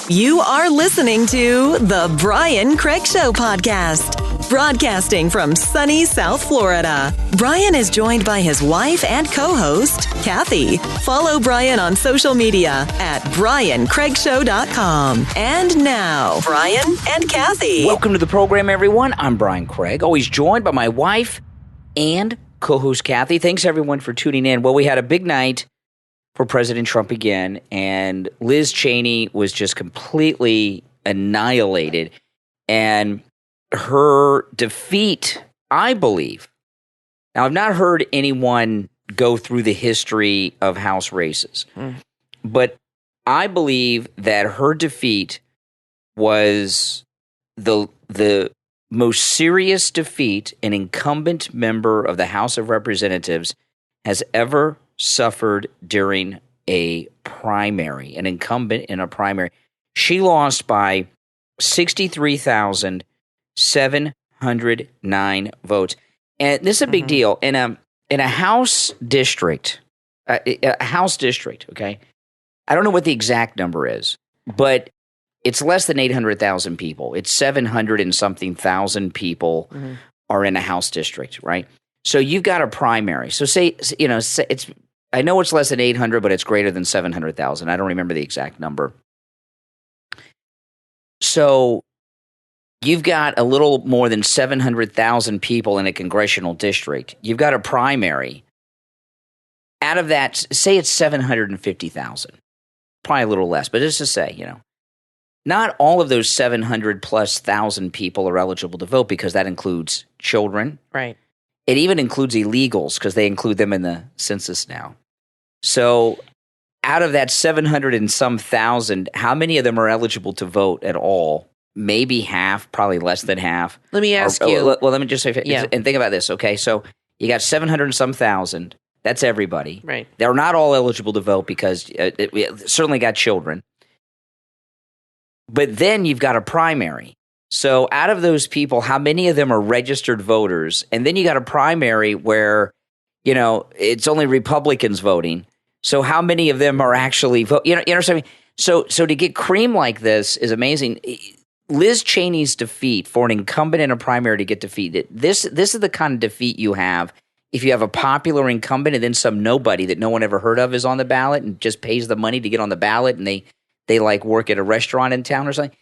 You are listening to The Brian Craig Show podcast, broadcasting from sunny South Florida. Brian is joined by his wife and co-host, Kathy. Follow Brian on social media at BrianCraigShow.com. And now, Brian and Kathy. Welcome to the program, everyone. I'm Brian Craig, always joined by my wife and co-host, Kathy. Thanks, everyone, for tuning in. Well, we had a big night for President Trump again, and Liz Cheney was just completely annihilated. And her defeat, I believe, now I've not heard anyone go through the history of House races, but I believe that her defeat was the most serious defeat an incumbent member of the House of Representatives has ever suffered during a primary, an incumbent in a primary. She lost by 63,709 votes. And this is a big deal. In a House district, okay? I don't know what the exact number is, but it's less than 800,000 people. It's 700 and something thousand people are in a House district, right? So you've got a primary. So say it's, I know it's less than 800, but it's greater than 700,000. I don't remember the exact number. So you've got a little more than 700,000 people in a congressional district. You've got a primary. Out of that, say it's 750,000. Probably a little less, but just to say, not all of those 700 plus thousand people are eligible to vote because that includes children. Right. It even includes illegals because they include them in the census now. So out of that 700 and some thousand, how many of them are eligible to vote at all? Maybe half, probably less than half. Let me ask you. Well, let me just say, and think about this, okay? So you got 700 and some thousand. That's everybody. Right. They're not all eligible to vote because we certainly got children. But then you've got a primary. So out of those people, how many of them are registered voters? And then you got a primary where, it's only Republicans voting. So how many of them are actually vote? You know what I mean? So to get cream like this is amazing. Liz Cheney's defeat for an incumbent in a primary to get defeated. This is the kind of defeat you have if you have a popular incumbent and then some nobody that no one ever heard of is on the ballot and just pays the money to get on the ballot and they like work at a restaurant in town or something.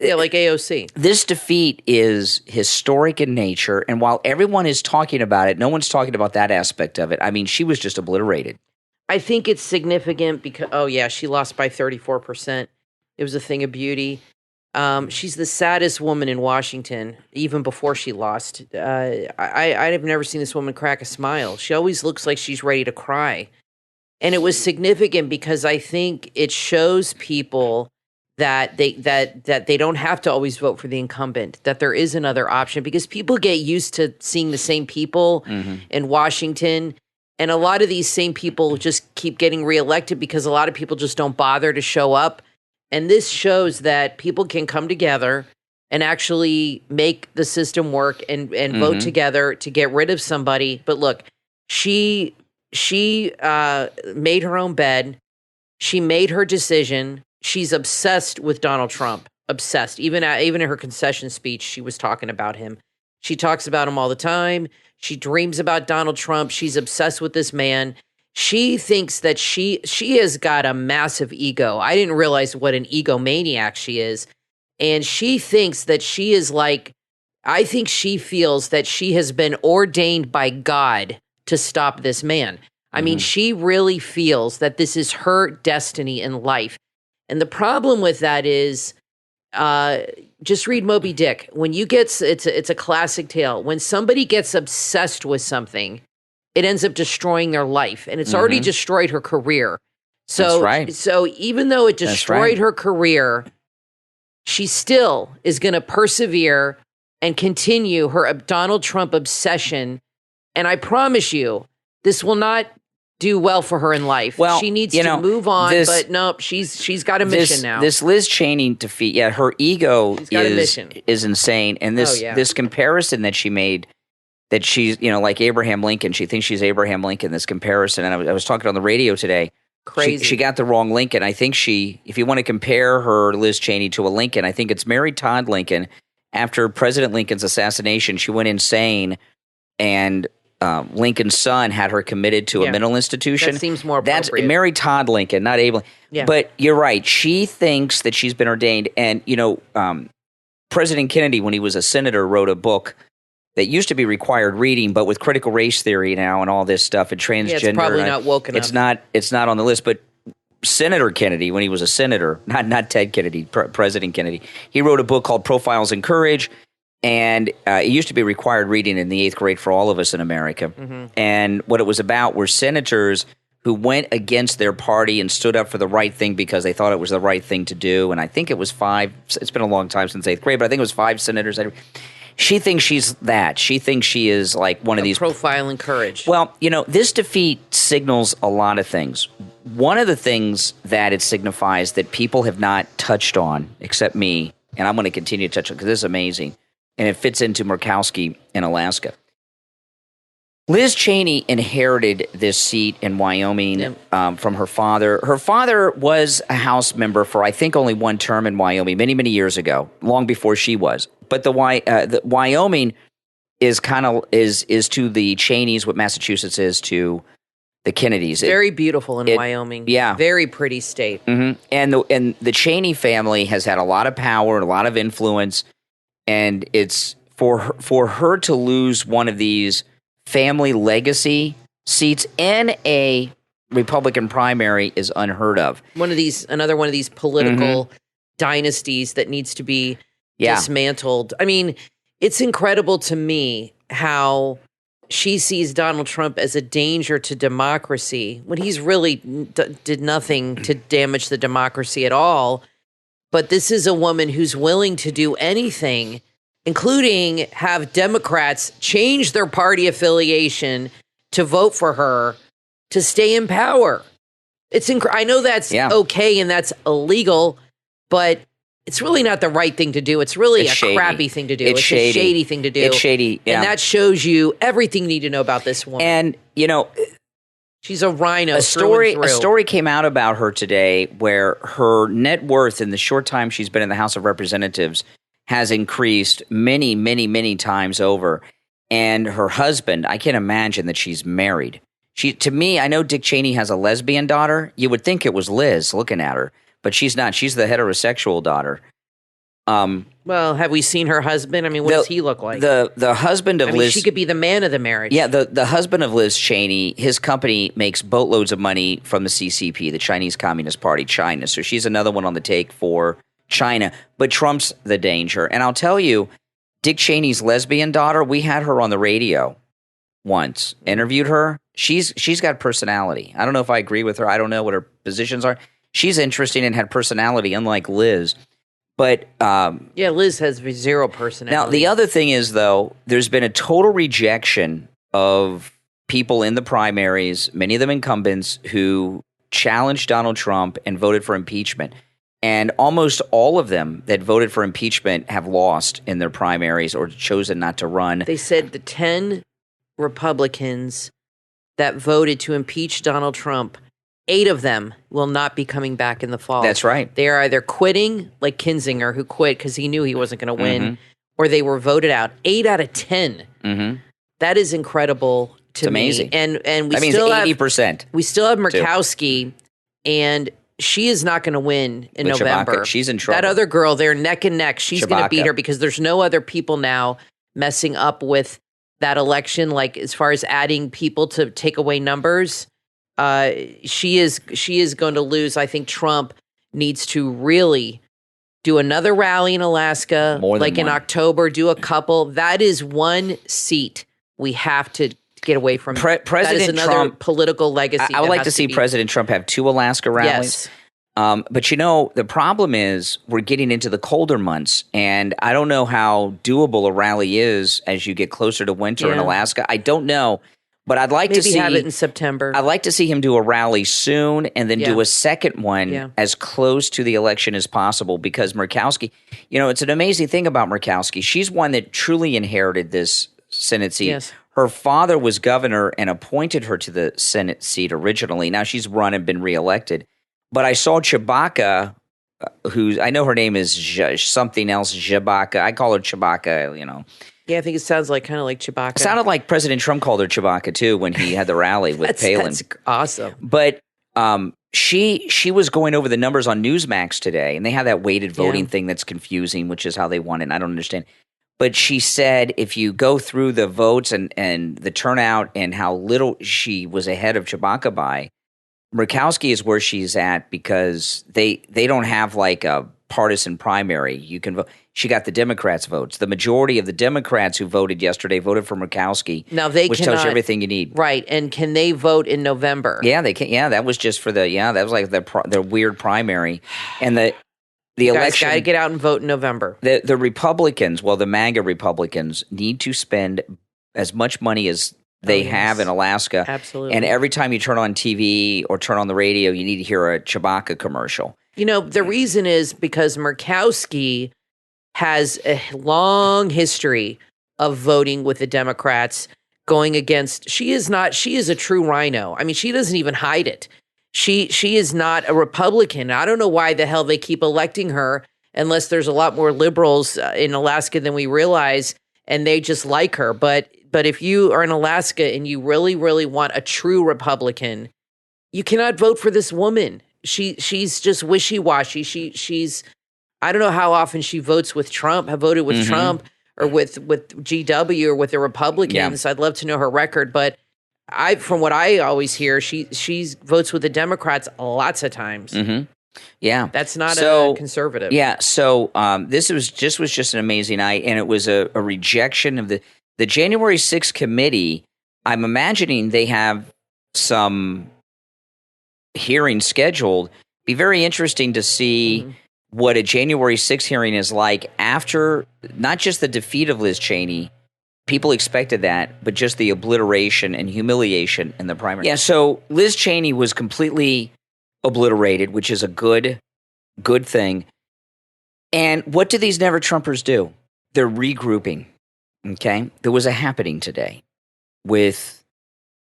Yeah, like AOC. This defeat is historic in nature, and while everyone is talking about it, no one's talking about that aspect of it. I mean, she was just obliterated. I think it's significant because, she lost by 34%. It was a thing of beauty. She's the saddest woman in Washington, even before she lost. I've never seen this woman crack a smile. She always looks like she's ready to cry. And it was significant because I think it shows people that they don't have to always vote for the incumbent, that there is another option, because people get used to seeing the same people in Washington. And a lot of these same people just keep getting reelected because a lot of people just don't bother to show up. And this shows that people can come together and actually make the system work and vote together to get rid of somebody. But look, she made her own bed. She made her decision. She's obsessed with Donald Trump, obsessed. Even in her concession speech, she was talking about him. She talks about him all the time. She dreams about Donald Trump. She's obsessed with this man. She thinks that she has got a massive ego. I didn't realize what an egomaniac she is. And she thinks that she is I think she feels that she has been ordained by God to stop this man. I mean, she really feels that this is her destiny in life. And the problem with that is, just read Moby Dick. When you get, it's a classic tale. When somebody gets obsessed with something, it ends up destroying their life, and it's already destroyed her career. So, that's right. So even though it destroyed her career, she still is going to persevere and continue her Donald Trump obsession. And I promise you, this will not do well for her in life. Well, she needs to move on, but nope, she's got a mission now. This Liz Cheney defeat, her ego is insane. And this comparison that she made, that she's, like Abraham Lincoln, she thinks she's Abraham Lincoln, this comparison. And I was talking on the radio today. Crazy. She got the wrong Lincoln. I think if you want to compare her, Liz Cheney, to a Lincoln, I think it's Mary Todd Lincoln. After President Lincoln's assassination, she went insane, and Lincoln's son had her committed to a mental institution. That seems more appropriate. That's Mary Todd Lincoln, not Abe Lincoln. Yeah. But you're right. She thinks that she's been ordained. And, President Kennedy, when he was a senator, wrote a book that used to be required reading, but with critical race theory now and all this stuff and transgender. It's probably not woke enough. It's not on the list. But Senator Kennedy, when he was a senator, not Ted Kennedy, President Kennedy, he wrote a book called Profiles in Courage. And it used to be required reading in the 8th grade for all of us in America. Mm-hmm. And what it was about were senators who went against their party and stood up for the right thing because they thought it was the right thing to do. And I think it was 5. It's been a long time since 8th grade, but I think it was 5 senators. She thinks she's that. She thinks she is like one of these. Profile in courage. Well, this defeat signals a lot of things. One of the things that it signifies that people have not touched on, except me, and I'm going to continue to touch on because this is amazing, and it fits into Murkowski in Alaska. Liz Cheney inherited this seat in Wyoming from her father. Her father was a House member for, I think, only one term in Wyoming many, many years ago, long before she was. But the Wyoming is is to the Cheneys what Massachusetts is to the Kennedys. Very beautiful in Wyoming. Yeah, very pretty state. Mm-hmm. And the Cheney family has had a lot of power and a lot of influence, and it's for her to lose one of these family legacy seats in a Republican primary is unheard of. Another one of these political dynasties that needs to be dismantled. I mean, it's incredible to me how she sees Donald Trump as a danger to democracy when he's really did nothing to damage the democracy at all. But this is a woman who's willing to do anything, including have Democrats change their party affiliation to vote for her to stay in power. It's I know that's okay and that's illegal, but it's really not the right thing to do. It's really a crappy thing to do. It's a shady thing to do. It's shady, yeah. And that shows you everything you need to know about this woman. And, she's a rhino. A story came out about her today where her net worth in the short time she's been in the House of Representatives has increased many, many, many times over. And her husband, I can't imagine that she's married. To me, I know Dick Cheney has a lesbian daughter. You would think it was Liz looking at her, but she's not. She's the heterosexual daughter. Well, have we seen her husband? I mean, what does he look like? The husband of Liz. She could be the man of the marriage. Yeah, the husband of Liz Cheney, his company makes boatloads of money from the CCP, the Chinese Communist Party, China. So she's another one on the take for China. But Trump's the danger. And I'll tell you, Dick Cheney's lesbian daughter, we had her on the radio once, interviewed her. She's got personality. I don't know if I agree with her. I don't know what her positions are. She's interesting and had personality, unlike Liz. But Liz has zero personality. Now, the other thing is, though, there's been a total rejection of people in the primaries, many of them incumbents, who challenged Donald Trump and voted for impeachment. And almost all of them that voted for impeachment have lost in their primaries or chosen not to run. They said the 10 Republicans that voted to impeach Donald Trump, 8 of them will not be coming back in the fall. That's right. They are either quitting, like Kinzinger, who quit because he knew he wasn't going to win, or they were voted out. 8 out of 10. Mm-hmm. That is incredible to me. Amazing. And that means 80%. We still have Murkowski, and she is not going to win in November. Chewbacca, she's in trouble. That other girl, they're neck and neck. She's going to beat her because there's no other people now messing up with that election, like as far as adding people to take away numbers. She is going to lose. I think Trump needs to really do another rally in Alaska, in October, do a couple. That is one seat we have to get away from. President that is another Trump, political legacy. I would like to see President Trump have 2 Alaska rallies. Yes. But the problem is we're getting into the colder months, and I don't know how doable a rally is as you get closer to winter in Alaska. I don't know. But I'd like to see have it in September. I'd like to see him do a rally soon and then do a second one as close to the election as possible, because Murkowski, it's an amazing thing about Murkowski. She's one that truly inherited this Senate seat. Yes. Her father was governor and appointed her to the Senate seat originally. Now she's run and been reelected. But I saw Chewbacca, who I know her name is something else, Chewbacca. I call her Chewbacca, Yeah, I think it sounds kind of like Chewbacca. It sounded like President Trump called her Chewbacca, too, when he had the rally with Palin. That's awesome. But she was going over the numbers on Newsmax today, and they have that weighted voting thing that's confusing, which is how they want it, and I don't understand. But she said if you go through the votes and the turnout and how little she was ahead of Chewbacca by, Murkowski is where she's at because they don't have like a partisan primary. You can vote. She got the Democrats' votes. The majority of the Democrats who voted yesterday voted for Murkowski. Now which tells you everything you need. Right. And can they vote in November? Yeah, they can. Yeah, that was just for that was like their weird primary. And the election. Got to get out and vote in November. The Republicans, the MAGA Republicans, need to spend as much money as they have in Alaska. Absolutely. And every time you turn on TV or turn on the radio, you need to hear a Chewbacca commercial. The reason is because Murkowski has a long history of voting with the Democrats, going against. She is a true rhino. I mean, she doesn't even hide it. She is not a Republican. I don't know why the hell they keep electing her unless there's a lot more liberals in Alaska than we realize, and they just like her. But if you are in Alaska and you really, really want a true Republican, you cannot vote for this woman. She's just wishy-washy. She's I don't know how often she votes with Trump, have voted with Trump or with GW or with the Republicans. Yeah. I'd love to know her record, but from what I always hear, she votes with the Democrats lots of times. Mm-hmm. Yeah, that's not a conservative. Yeah, so this was just an amazing night, and it was a rejection of the January 6th committee. I'm imagining they have some hearing scheduled. Be very interesting to see what a January 6th hearing is like after not just the defeat of Liz Cheney. People expected that, but just the obliteration and humiliation in the primary. Yeah, so Liz Cheney was completely obliterated, which is a good thing. And what do these never-Trumpers do? They're regrouping, okay? There was a happening today with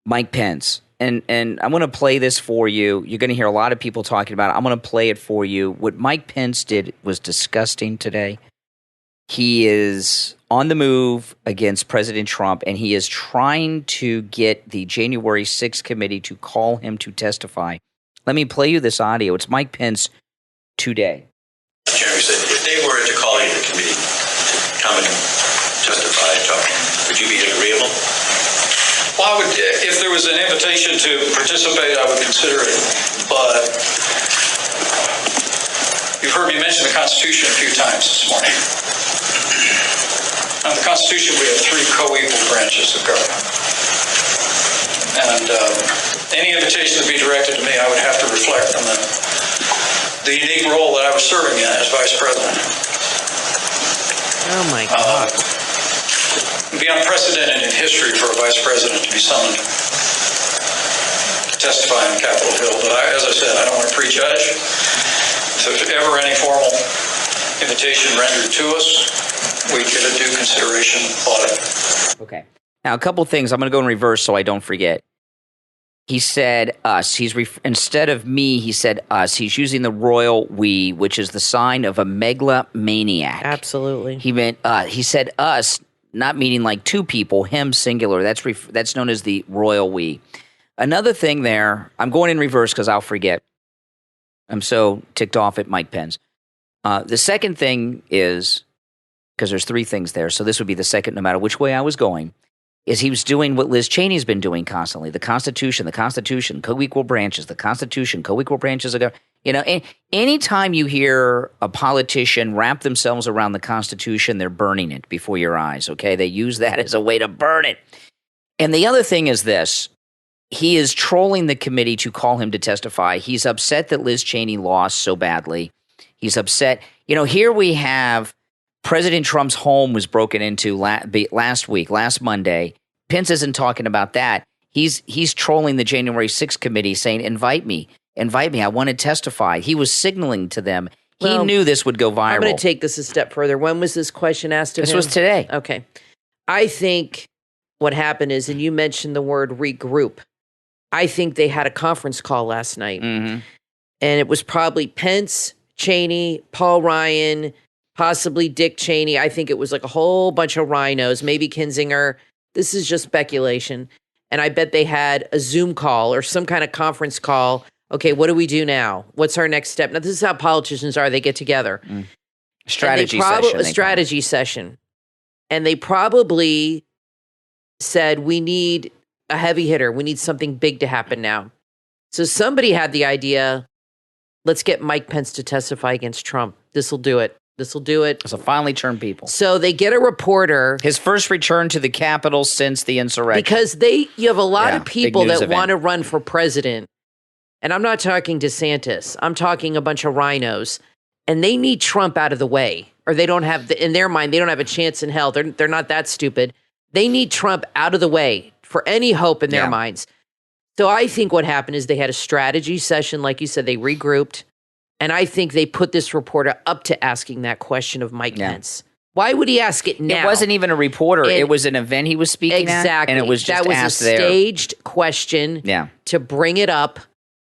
Mike Pence. And I'm going to play this for you. You're going to hear a lot of people talking about it. I'm going to play it for you. What Mike Pence did was disgusting today. He is on the move against President Trump, and he is trying to get the January 6th committee to call him to testify. Let me play you this audio. It's Mike Pence today. Jeremy said, if they were to call you to the committee to come and testify and talk, would you be agreeable? Well, if there was an invitation to participate, I would consider it. But you've heard me mention the Constitution a few times this morning. Under the Constitution, we have three co-equal branches of government. And any invitation to be directed to me, I would have to reflect on the unique role that I was serving in as Vice President. Oh, my God. It would be unprecedented in history for a Vice President to be summoned to testify on Capitol Hill. But as I said, I don't want to prejudge. If there's ever any formal invitation rendered to us, we get a due consideration audit. Okay. Now, a couple things. I'm going to go in reverse so I don't forget. He said us. Instead of me, he said us. He's using the royal we, which is the sign of a megalomaniac. Absolutely. He meant he said us, not meaning like two people, him singular. That's known as the royal we. Another thing there, I'm going in reverse because I'll forget. I'm so ticked off at Mike Pence. The second thing is, because there's three things there, so this would be the second no matter which way I was going, is he was doing what Liz Cheney's been doing constantly. The Constitution, co-equal branches, the Constitution, co-equal branches. Anytime you hear a politician wrap themselves around the Constitution, they're burning it before your eyes, okay? They use that as a way to burn it. And the other thing is this. He is trolling the committee to call him to testify. He's upset that Liz Cheney lost so badly. He's upset. Here we have President Trump's home was broken into last Monday. Pence isn't talking about that. He's trolling the January 6th committee saying, invite me. I want to testify. He was signaling to them. He knew this would go viral. I'm going to take this a step further. When was this question asked of him? This was today. Okay. I think what happened is, and you mentioned the word regroup, I think they had a conference call last night. Mm-hmm. And it was probably Pence, Cheney, Paul Ryan, possibly Dick Cheney. I think it was like a whole bunch of rhinos, maybe Kinzinger. This is just speculation. And I bet they had a Zoom call or some kind of conference call. Okay, what do we do now? What's our next step? Now, this is how politicians are. They get together. Strategy session. A strategy session. And they probably said, we need a heavy hitter. We need something big to happen now. So somebody had the idea, let's get Mike Pence to testify against Trump. This will do it. This will do it. So finally turn people. So they get a reporter. His first return to the Capitol since the insurrection. Because you have a lot of people that want to run for president. And I'm not talking DeSantis. I'm talking a bunch of rhinos. And they need Trump out of the way. Or they don't have, in their mind, they don't have a chance in hell. They're not that stupid. They need Trump out of the way for any hope in their minds. So I think what happened is they had a strategy session. Like you said, they regrouped. And I think they put this reporter up to asking that question of Mike Pence. Why would he ask it now? It wasn't even a reporter. It was an event he was speaking at. And it was just asked there. That was a staged question to bring it up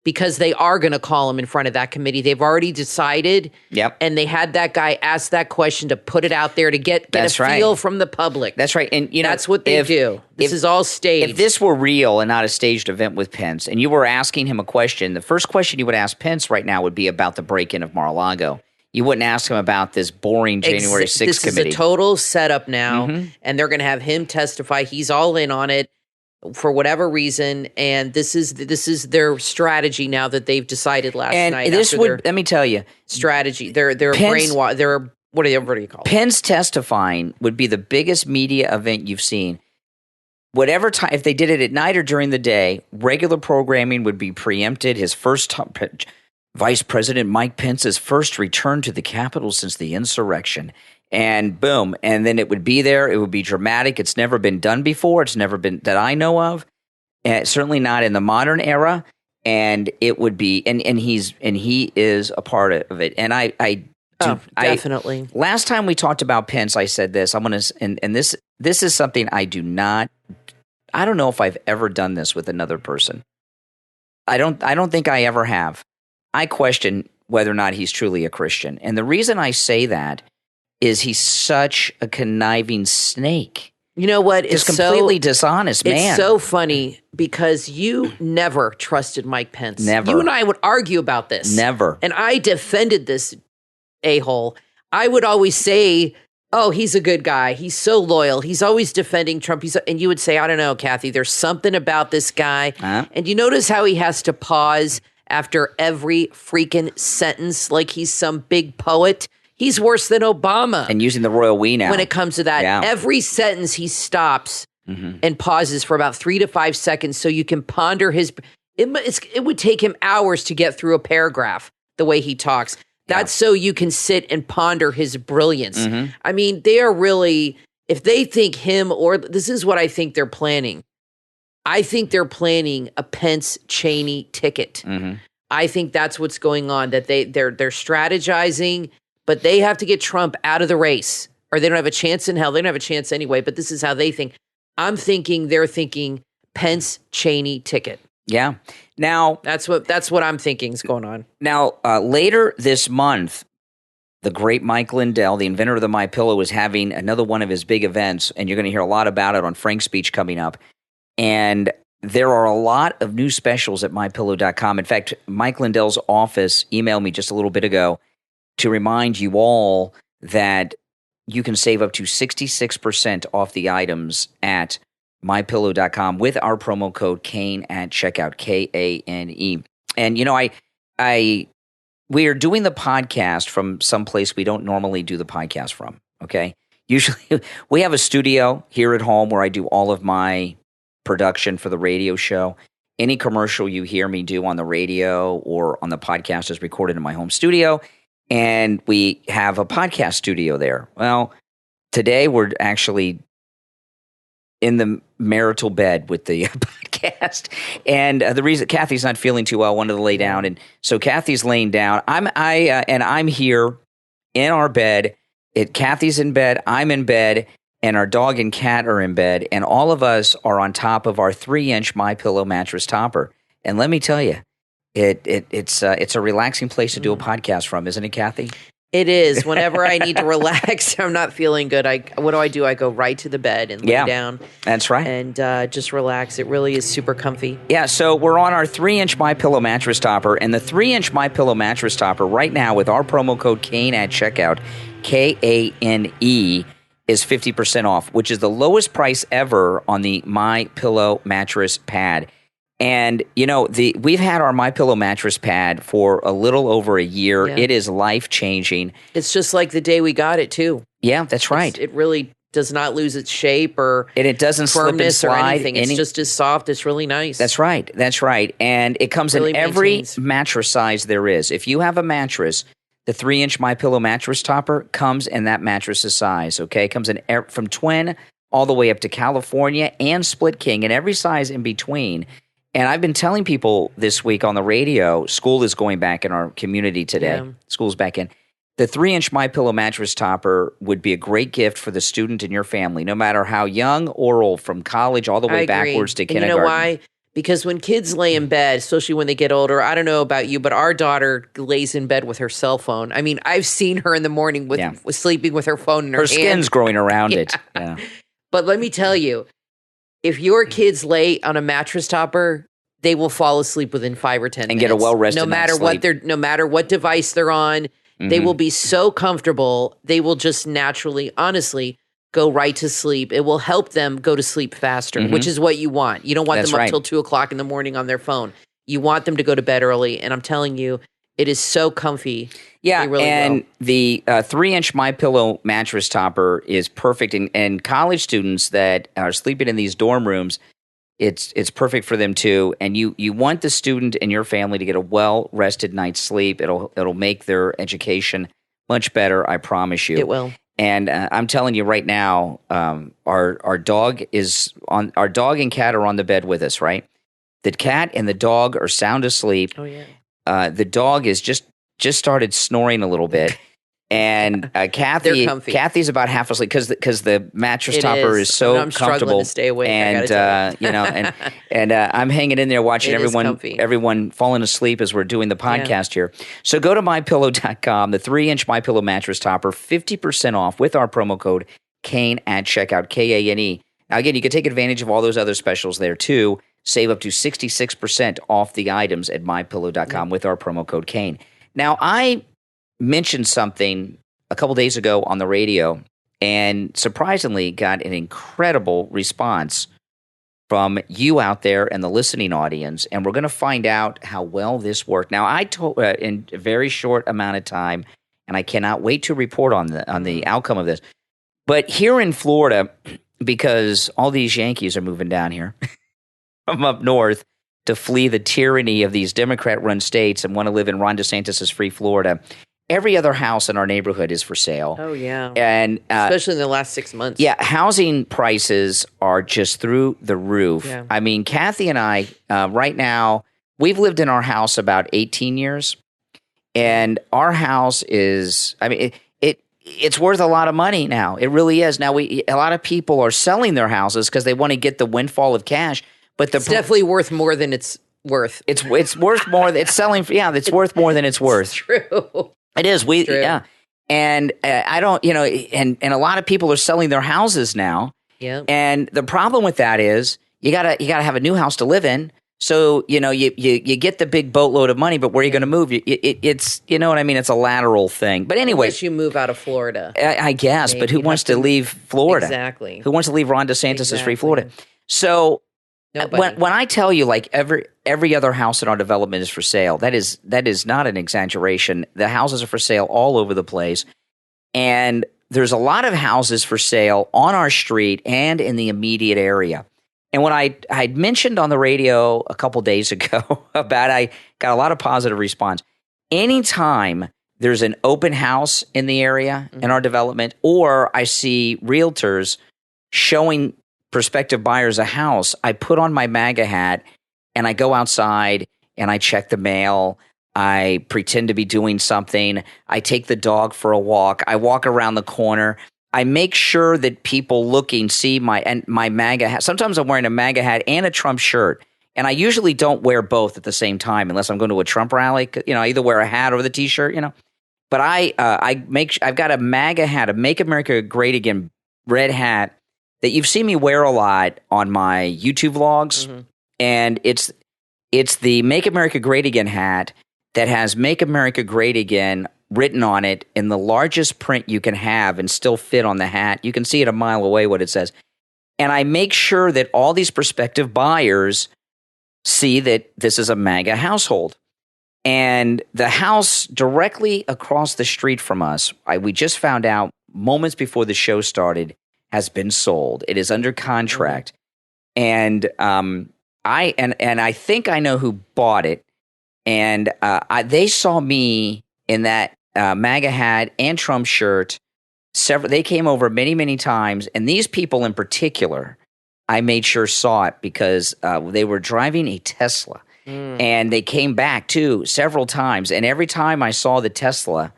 because they are going to call him in front of that committee. They've already decided. Yep. And they had that guy ask that question to put it out there to get a feel from the public. That's right. And that's what they do. This is all staged. If this were real and not a staged event with Pence, and you were asking him a question, the first question you would ask Pence right now would be about the break-in of Mar-a-Lago. You wouldn't ask him about this boring January 6th committee. This is a total setup now, and they're going to have him testify. He's all in on it for whatever reason, and this is their strategy now that they've decided last night. And this would, let me tell you, strategy. They're brainwash. They're what do you call it? Pence testifying would be the biggest media event you've seen. Whatever time, if they did it at night or during the day, regular programming would be preempted. His Vice President Mike Pence's first return to the Capitol since the insurrection. And boom. And then it would be there. It would be dramatic. It's never been done before. It's never been that I know of. Certainly not in the modern era. And it would be, and he is a part of it. And I definitely. Last time we talked about Pence, I said this. And this is something I don't know if I've ever done this with another person. I don't think I ever have. I question whether or not he's truly a Christian. And the reason I say that is he's such a conniving snake. You know what? It's completely dishonest, man. It's so funny because you never trusted Mike Pence. Never. You and I would argue about this. Never. And I defended this a-hole. I would always say, oh, he's a good guy. He's so loyal. He's always defending Trump. And you would say, I don't know, Kathy, there's something about this guy. And you notice how he has to pause after every freaking sentence like he's some big poet. He's worse than Obama. And using the royal we now. When it comes to that. Yeah. Every sentence he stops and pauses for about 3 to 5 seconds so you can ponder his... It would take him hours to get through a paragraph the way he talks. That's so you can sit and ponder his brilliance. I mean, they are really... If they think him or... This is what I think they're planning. I think they're planning a Pence-Cheney ticket. I think that's what's going on, that they're strategizing, but they have to get Trump out of the race, or they don't have a chance in hell. They don't have a chance anyway, but this is how they think. I'm thinking they're thinking Pence-Cheney ticket. Yeah. Now that's what I'm thinking is going on. Now, later this month, the great Mike Lindell, the inventor of the MyPillow, is having another one of his big events, and you're going to hear a lot about it on Frank's speech coming up. And there are a lot of new specials at MyPillow.com. In fact, Mike Lindell's office emailed me just a little bit ago to remind you all that you can save up to 66% off the items at MyPillow.com with our promo code Kane at checkout, Kane. And, we are doing the podcast from someplace we don't normally do the podcast from, okay? Usually we have a studio here at home where I do all of my production for the radio show. Any commercial you hear me do on the radio or on the podcast is recorded in my home studio, and we have a podcast studio there. Well, today we're actually in the marital bed with the podcast, and the reason Kathy's not feeling too well, wanted to lay down, and so Kathy's laying down. I'm here in our bed. Kathy's in bed. I'm in bed. and our dog and cat are in bed, and all of us are on top of our 3-inch MyPillow mattress topper. And let me tell you, it's a relaxing place to do a podcast from, isn't it, Kathy? It is. Whenever I need to relax, I'm not feeling good. What do? I go right to the bed and lay down. That's right. And just relax. It really is super comfy. Yeah, so we're on our 3-inch MyPillow mattress topper, and the 3-inch MyPillow mattress topper right now with our promo code Kane at checkout, KANE, is 50% off, which is the lowest price ever on the MyPillow mattress pad. And, we've had our MyPillow mattress pad for a little over a year. Yeah. It is life-changing. It's just like the day we got it, too. Yeah, that's right. It really does not lose its shape or and it doesn't slip and slide or anything. It's just as soft. It's really nice. That's right. And it comes really in every maintains. mattress size there is. If you have a mattress, the 3-inch MyPillow mattress topper comes in that mattress's size, okay? It comes in from twin all the way up to California and split king and every size in between. And I've been telling people this week on the radio, school is going back in our community today. Yeah. School's back in. The 3-inch MyPillow mattress topper would be a great gift for the student in your family, no matter how young or old, from college all the way backwards to kindergarten. You know why? Because when kids lay in bed, especially when they get older, I don't know about you, but our daughter lays in bed with her cell phone. I mean, I've seen her in the morning with sleeping with her phone in her hand. Her skin's growing around it. Yeah. But let me tell you, if your kids lay on a mattress topper, they will fall asleep within 5 or 10 minutes. And get a well-rested night's sleep. No matter what device they're on, they will be so comfortable. They will just naturally, honestly, go right to sleep. It will help them go to sleep faster, which is what you want. You don't want them up till 2 o'clock in the morning on their phone. You want them to go to bed early. And I'm telling you, it is so comfy. Yeah, they really and will. the 3-inch MyPillow mattress topper is perfect. And college students that are sleeping in these dorm rooms, it's perfect for them too. And you want the student and your family to get a well-rested night's sleep. It'll make their education much better, I promise you. It will. And I'm telling you right now, our dog and cat are on the bed with us, right? The cat and the dog are sound asleep. Oh yeah. The dog is just started snoring a little bit. And Kathy's about half asleep because the mattress topper is so I'm comfortable. Struggling to stay awake. And and I'm hanging in there watching everyone falling asleep as we're doing the podcast here. So go to mypillow.com, the 3-inch MyPillow mattress topper, 50% off with our promo code Kane at checkout, KANE. Now again, you can take advantage of all those other specials there too. Save up to 66% off the items at mypillow.com with our promo code Kane. Now I mentioned something a couple days ago on the radio and surprisingly got an incredible response from you out there and the listening audience, and we're going to find out how well this worked. Now, I told in a very short amount of time, and I cannot wait to report on the outcome of this. But here in Florida, because all these Yankees are moving down here from up north to flee the tyranny of these Democrat-run states and want to live in Ron DeSantis' free Florida, every other house in our neighborhood is for sale. Oh, yeah. And especially in the last 6 months. Yeah, housing prices are just through the roof. Yeah. I mean, Kathy and I, right now, we've lived in our house about 18 years. And our house is, I mean, it's worth a lot of money now. It really is. Now, a lot of people are selling their houses because they want to get the windfall of cash. But it's definitely worth more than it's worth. It's worth more. It's selling. Yeah, it's worth more than it's worth. It's true. It is. Yeah. And I don't, and a lot of people are selling their houses now. Yeah. And the problem with that is you gotta have a new house to live in. So, you get the big boatload of money, but where are you going to move? It's, you know what I mean? It's a lateral thing. But anyway. Unless you move out of Florida. I guess, but who wants to leave Florida? Exactly. Who wants to leave Ron DeSantis' free Florida? So when I tell you like every other house in our development is for sale, that is not an exaggeration. The houses are for sale all over the place. And there's a lot of houses for sale on our street and in the immediate area. And what I'd mentioned on the radio a couple days ago about, I got a lot of positive response. Anytime there's an open house in the area in our development, or I see realtors showing prospective buyers a house, I put on my Maga hat and I go outside and I check the mail. I pretend to be doing something. I take the dog for a walk. I walk around the corner. I make sure that people looking see my MAGA hat. Sometimes I'm wearing a MAGA hat and a Trump shirt, and I usually don't wear both at the same time unless I'm going to a Trump rally. I either wear a hat or the T-shirt. But I've got a MAGA hat, a Make America Great Again red hat that you've seen me wear a lot on my YouTube vlogs, and it's the Make America Great Again hat that has Make America Great Again written on it in the largest print you can have and still fit on the hat. You can see it a mile away what it says. And I make sure that all these prospective buyers see that this is a MAGA household. And the house directly across the street from us, we just found out moments before the show started, has been sold. It is under contract. And I think I know who bought it. And they saw me in that MAGA hat and Trump shirt. They came over many, many times. And these people in particular, I made sure saw it because they were driving a Tesla. And they came back, too, several times. And every time I saw the Tesla,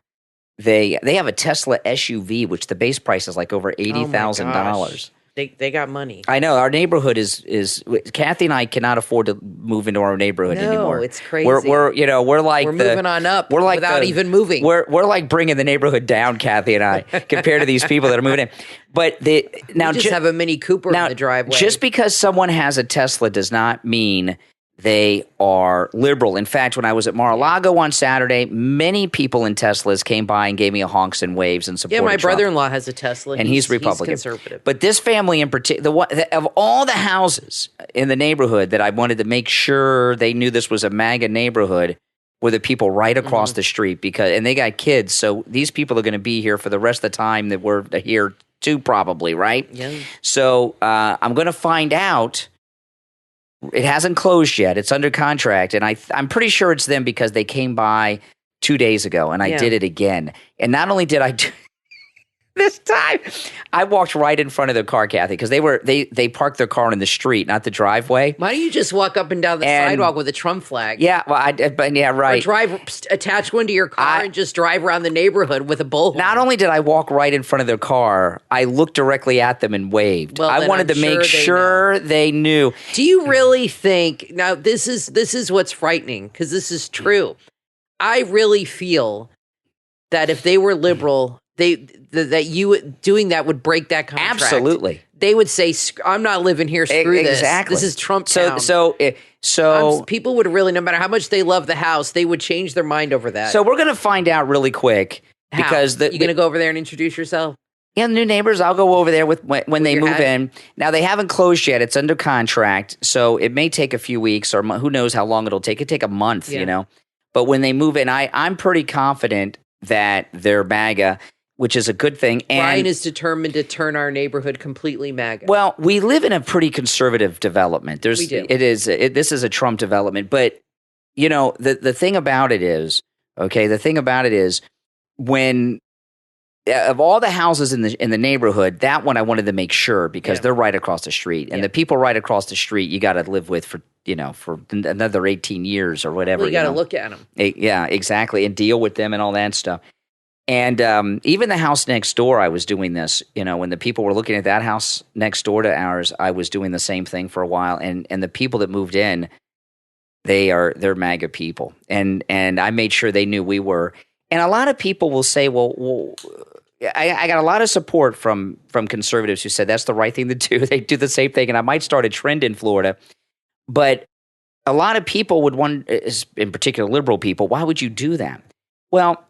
they have a Tesla SUV, which the base price is like over $80,000. They got money. I know. Our neighborhood is Kathy and I cannot afford to move into our neighborhood anymore. No, it's crazy. We're moving on up without even moving. We're like bringing the neighborhood down, Kathy and I, compared to these people that are moving in. But we just have a Mini Cooper in the driveway. Just because someone has a Tesla does not mean they are liberal. In fact, when I was at Mar-a-Lago on Saturday, many people in Teslas came by and gave me a honks and waves and supported my Trump. brother-in-law has a Tesla. And he's Republican. He's conservative. But this family in particular, of all the houses in the neighborhood that I wanted to make sure they knew this was a MAGA neighborhood, were the people right across the street. And they got kids, so these people are going to be here for the rest of the time that we're here too, probably, right? Yeah. So I'm going to find out. It hasn't closed yet. It's under contract. And I'm pretty sure it's them because they came by 2 days ago and I did it again. And not only did I do this time, I walked right in front of their car, Kathy, because they parked their car in the street, not the driveway. Why don't you just walk up and down the sidewalk with a Trump flag? Yeah, well, right. Or attach one to your car and just drive around the neighborhood with a bullhorn. Not only did I walk right in front of their car, I looked directly at them and waved. Well, I wanted to make sure they knew. Do you really think now? This is what's frightening because this is true. I really feel that if they were liberal, that you doing that would break that contract. Absolutely. They would say, "I'm not living here. Screw this. Exactly. This is Trump town." So people would really, no matter how much they love the house, they would change their mind over that. So we're going to find out really quick because you going to go over there and introduce yourself. Yeah, new neighbors. I'll go over there when they move in. Now they haven't closed yet; it's under contract, so it may take a few weeks, or who knows how long it'll take. It take a month, But when they move in, I'm pretty confident that they're MAGA, which is a good thing. And Brian is determined to turn our neighborhood completely MAGA. Well, we live in a pretty conservative development. We do. This is a Trump development, but the thing about it is, when of all the houses in the neighborhood, that one I wanted to make sure because they're right across the street, and the people right across the street you got to live with for another 18 years or whatever. Well, you got to look at them. Yeah, exactly, and deal with them and all that stuff. And even the house next door, I was doing this. When the people were looking at that house next door to ours, I was doing the same thing for a while. And the people that moved in, they're MAGA people, and I made sure they knew we were. And a lot of people will say, well, I got a lot of support from conservatives who said that's the right thing to do. They do the same thing, and I might start a trend in Florida. But a lot of people would want, in particular liberal people, why would you do that? Well,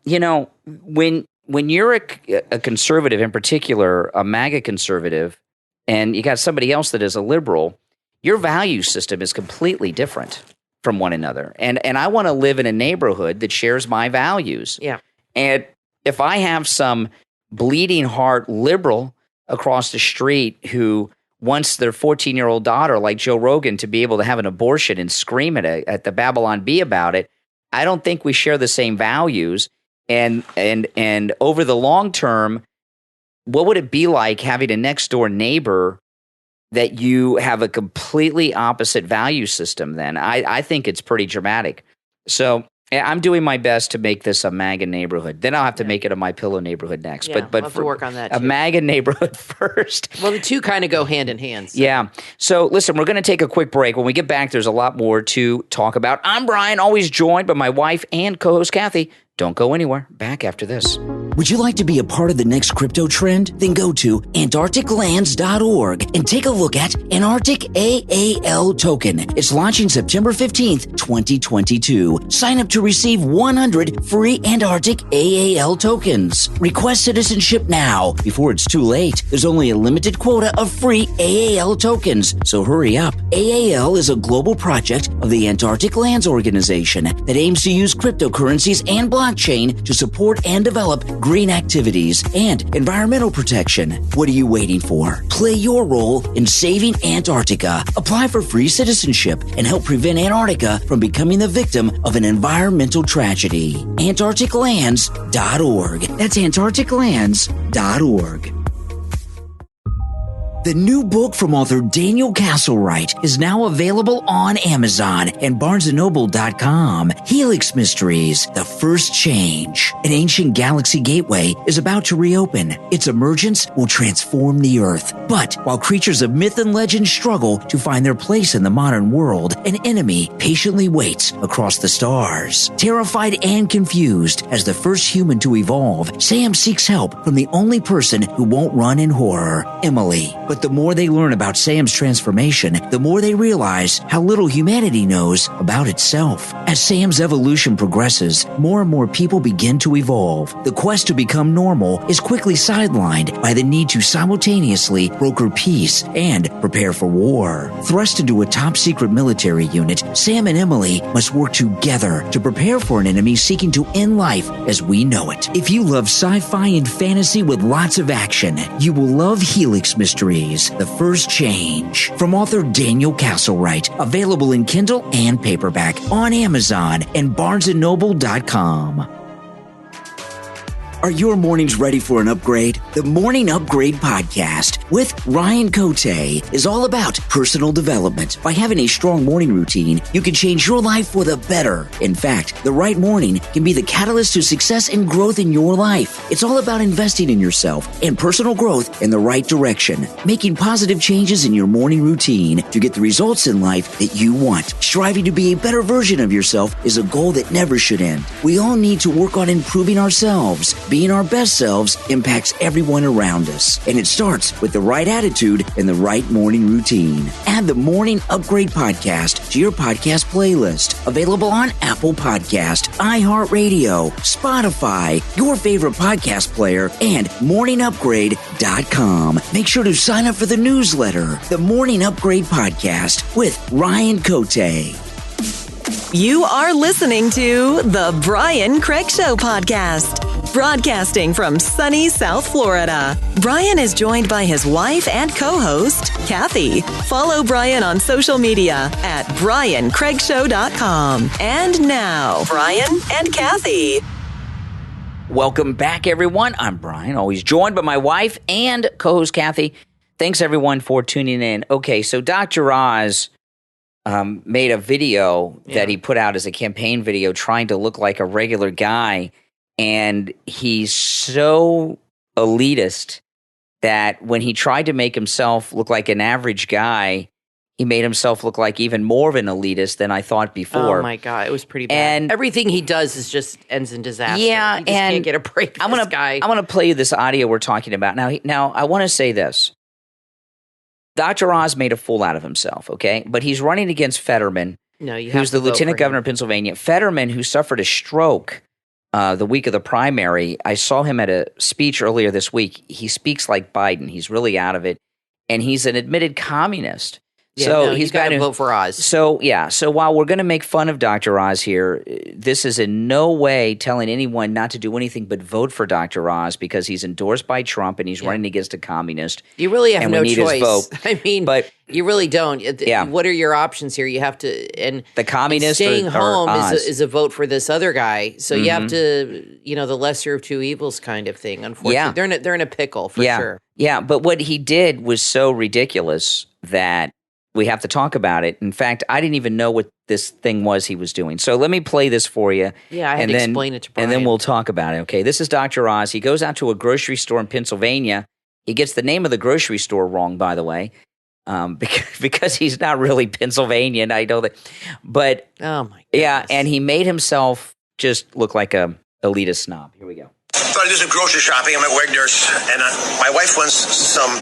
when you're a conservative, in particular a MAGA conservative, and you got somebody else that is a liberal, your value system is completely different from one another. And I want to live in a neighborhood that shares my values. Yeah. And if I have some bleeding heart liberal across the street who wants their 14-year-old daughter, like Joe Rogan, to be able to have an abortion and scream at the Babylon Bee about it, I don't think we share the same values. And over the long term, what would it be like having a next door neighbor that you have a completely opposite value system then? I think it's pretty dramatic. So I'm doing my best to make this a MAGA neighborhood. Then I'll have to make it a MyPillow neighborhood next. Yeah, but we'll have to work on that, a too. MAGA neighborhood first. Well, the two kind of go hand in hand. So. Yeah. So listen, we're going to take a quick break. When we get back, there's a lot more to talk about. I'm Brian, always joined by my wife and co-host Kathy. Don't go anywhere. Back after this. Would you like to be a part of the next crypto trend? Then go to antarcticlands.org and take a look at Antarctic AAL token. It's launching September 15th, 2022. Sign up to receive 100 free Antarctic AAL tokens. Request citizenship now before it's too late. There's only a limited quota of free AAL tokens, so hurry up. AAL is a global project of the Antarctic Lands Organization that aims to use cryptocurrencies and blockchain to support and develop green activities and environmental protection. What are you waiting for? Play your role in saving Antarctica. Apply for free citizenship and help prevent Antarctica from becoming the victim of an environmental tragedy. AntarcticLands.org. That's AntarcticLands.org. The new book from author Daniel Castlereich is now available on Amazon and BarnesandNoble.com. Helix Mysteries, The First Change. An ancient galaxy gateway is about to reopen. Its emergence will transform the Earth. But while creatures of myth and legend struggle to find their place in the modern world, an enemy patiently waits across the stars. Terrified and confused as the first human to evolve, Sam seeks help from the only person who won't run in horror, Emily. But the more they learn about Sam's transformation, the more they realize how little humanity knows about itself. As Sam's evolution progresses, more and more people begin to evolve. The quest to become normal is quickly sidelined by the need to simultaneously broker peace and prepare for war. Thrust into a top-secret military unit, Sam and Emily must work together to prepare for an enemy seeking to end life as we know it. If you love sci-fi and fantasy with lots of action, you will love Helix Mysteries, The First Change, from author Daniel Castlereich, available in Kindle and paperback on Amazon and BarnesandNoble.com. Are your mornings ready for an upgrade? The Morning Upgrade Podcast with Ryan Cote is all about personal development. By having a strong morning routine, you can change your life for the better. In fact, the right morning can be the catalyst to success and growth in your life. It's all about investing in yourself and personal growth in the right direction, making positive changes in your morning routine to get the results in life that you want. Striving to be a better version of yourself is a goal that never should end. We all need to work on improving ourselves. Being our best selves impacts everyone around us, and it starts with the right attitude and the right morning routine. Add the Morning Upgrade Podcast to your podcast playlist, available on Apple Podcast, iHeartRadio, Spotify, your favorite podcast player, and morningupgrade.com. Make sure to sign up for the newsletter, the Morning Upgrade Podcast with Ryan Cote. You are listening to the Brian Craig Show podcast, broadcasting from sunny South Florida. Brian is joined by his wife and co-host, Kathy. Follow Brian on social media at BrianCraigShow.com. And now, Brian and Kathy. Welcome back, everyone. I'm Brian, always joined by my wife and co-host Kathy. Thanks, everyone, for tuning in. Okay, so Dr. Oz made a video that he put out as a campaign video trying to look like a regular guy, and he's so elitist that when he tried to make himself look like an average guy, he made himself look like even more of an elitist than I thought before. Oh my God, it was pretty bad. And everything he does is just ends in disaster. Yeah, he just can't get a break. I'm gonna play you this audio we're talking about now. I want to say this. Dr. Oz made a fool out of himself, okay? But he's running against Fetterman, who's the lieutenant governor of Pennsylvania. Fetterman, who suffered a stroke the week of the primary. I saw him at a speech earlier this week. He speaks like Biden. He's really out of it. And he's an admitted communist. Yeah, he's got to vote for Oz. So while we're going to make fun of Dr. Oz here, this is in no way telling anyone not to do anything but vote for Dr. Oz because he's endorsed by Trump and he's running against a communist. You really have no choice. His vote. I mean, but you really don't. What are your options here? You have to, and the communist staying home is a vote for this other guy. So you have to, the lesser of two evils kind of thing. Unfortunately, they're in a pickle for sure. Yeah, but what he did was so ridiculous that we have to talk about it. In fact, I didn't even know what this thing was he was doing. So let me play this for you. Yeah, I had to explain it to Brian. And then we'll talk about it. Okay, this is Dr. Oz. He goes out to a grocery store in Pennsylvania. He gets the name of the grocery store wrong, by the way, because he's not really Pennsylvanian. I know that. But, oh my goodness. Yeah, and he made himself just look like a elitist snob. Here we go. So I do some grocery shopping. I'm at Wegner's, and my wife wants some.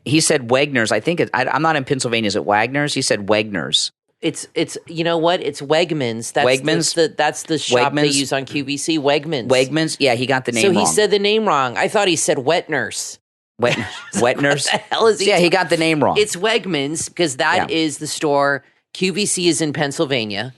He said Wegner's. I think I'm not in Pennsylvania. Is it Wagner's? He said Wegner's. It's you know what? It's Wegmans. That's Wegmans? That's the shop Wegmans? they use on QVC. Wegmans. Wegmans? Yeah, he got the name wrong. So he said the name wrong. I thought he said Wetners. Wetners. What the hell is he? Yeah, he got the name wrong. It's Wegmans because that is the store. QVC is in Pennsylvania,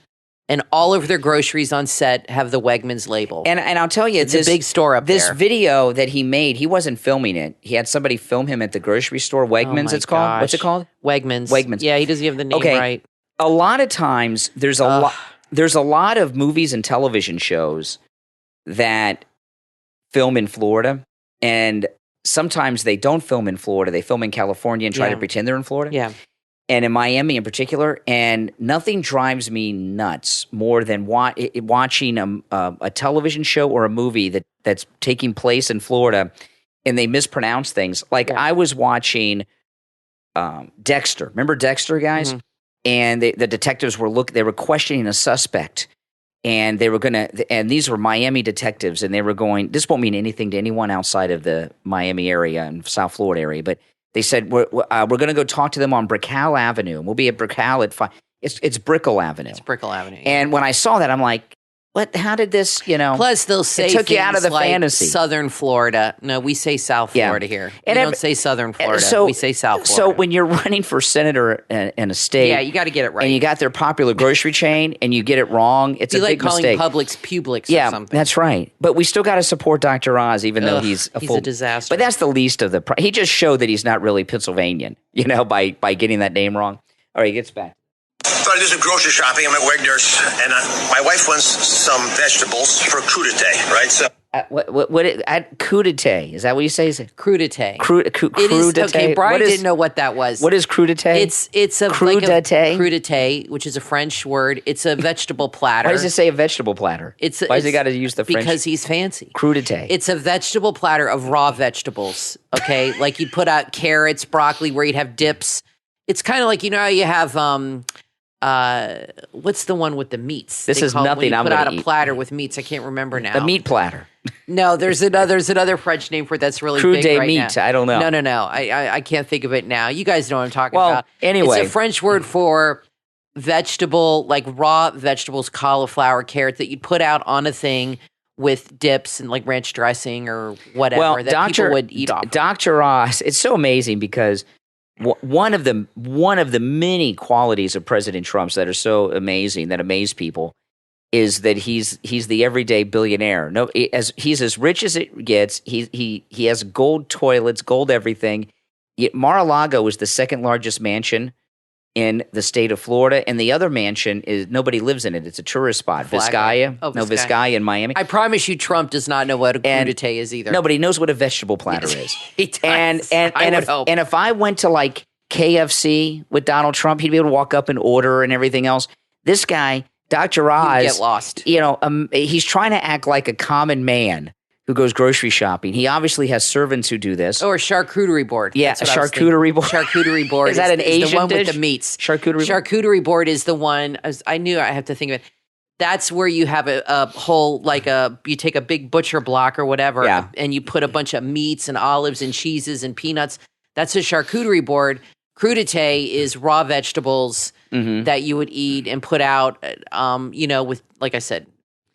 and all of their groceries on set have the Wegmans label. And I'll tell you, it's a big store up there. This video that he made, he wasn't filming it. He had somebody film him at the grocery store. Wegmans, it's called. Gosh. What's it called? Wegmans. Wegmans. Yeah, he doesn't have the name right. A lot of times, there's a lot of movies and television shows that film in Florida, and sometimes they don't film in Florida. They film in California and try to pretend they're in Florida. Yeah. And in Miami in particular, and nothing drives me nuts more than watching a television show or a movie that's taking place in Florida, and they mispronounce things. Like I was watching Dexter. Remember Dexter, guys? Mm-hmm. And the detectives were questioning a suspect, and and these were Miami detectives, and they were going. This won't mean anything to anyone outside of the Miami area and South Florida area, but they said we're going to go talk to them on Brickell Avenue, and we'll be at Brickell at 5. It's Brickell Avenue. It's Brickell Avenue. Yeah. And when I saw that, I'm like, what? How did this? Plus, they'll say it took you out of the like fantasy. Southern Florida. No, we say South Florida here. We don't say Southern Florida. We say South Florida. So when you're running for senator in a state, you got to get it right. And you got their popular grocery chain, and you get it wrong, it's a big mistake. Calling Publix or something. Yeah, that's right. But we still got to support Dr. Oz, even though he's a disaster. But that's the least of the. He just showed that he's not really Pennsylvanian, by getting that name wrong. All right, he gets back. So I do some grocery shopping. I'm at Wegner's, and my wife wants some vegetables for crudite, right? So crudite? Is that what you say? Crudite. Crudite. Okay, Brian didn't know what that was. What is crudite? It's a crudite. Crudite, which is a French word. It's a vegetable platter. Why does it say a vegetable platter? Why does he got to use the French? Because he's fancy. Crudite. It's a vegetable platter of raw vegetables. Okay, like you put out carrots, broccoli, where you'd have dips. It's kind of like how you have what's the one with the meats? This is nothing I'm going to eat. Put out a platter with meats. I can't remember now. The meat platter. No, there's another French name for it that's really Crudite big right meat. now. I don't know. No. I can't think of it now. You guys know what I'm talking about. Anyway. It's a French word for vegetable, like raw vegetables, cauliflower, carrot that you'd put out on a thing with dips and like ranch dressing or whatever people would eat off. Dr. Oz, it's so amazing because one of the many qualities of President Trump's that are so amazing, that amaze people, is that he's the everyday billionaire. No, he's as rich as it gets. He has gold toilets, gold everything. Mar-a-Lago is the second largest mansion in the state of Florida, and the other mansion is nobody lives in it. It's a tourist spot. Vizcaya. Vizcaya in Miami. I promise you, Trump does not know what a crudite is either. Nobody knows what a vegetable platter is. He does. And if I went to like KFC with Donald Trump, he'd be able to walk up and order and everything else. This guy, Dr. Oz, get lost. He's trying to act like a common man who goes grocery shopping. He obviously has servants who do this. Or a charcuterie board. Yeah, a charcuterie board. Charcuterie board is that an Asian the one dish? With the meats. Charcuterie board is the one. I knew I have to think of it. That's where you have a whole you take a big butcher block or whatever, and you put a bunch of meats and olives and cheeses and peanuts. That's a charcuterie board. Crudite is raw vegetables that you would eat and put out, with, like I said.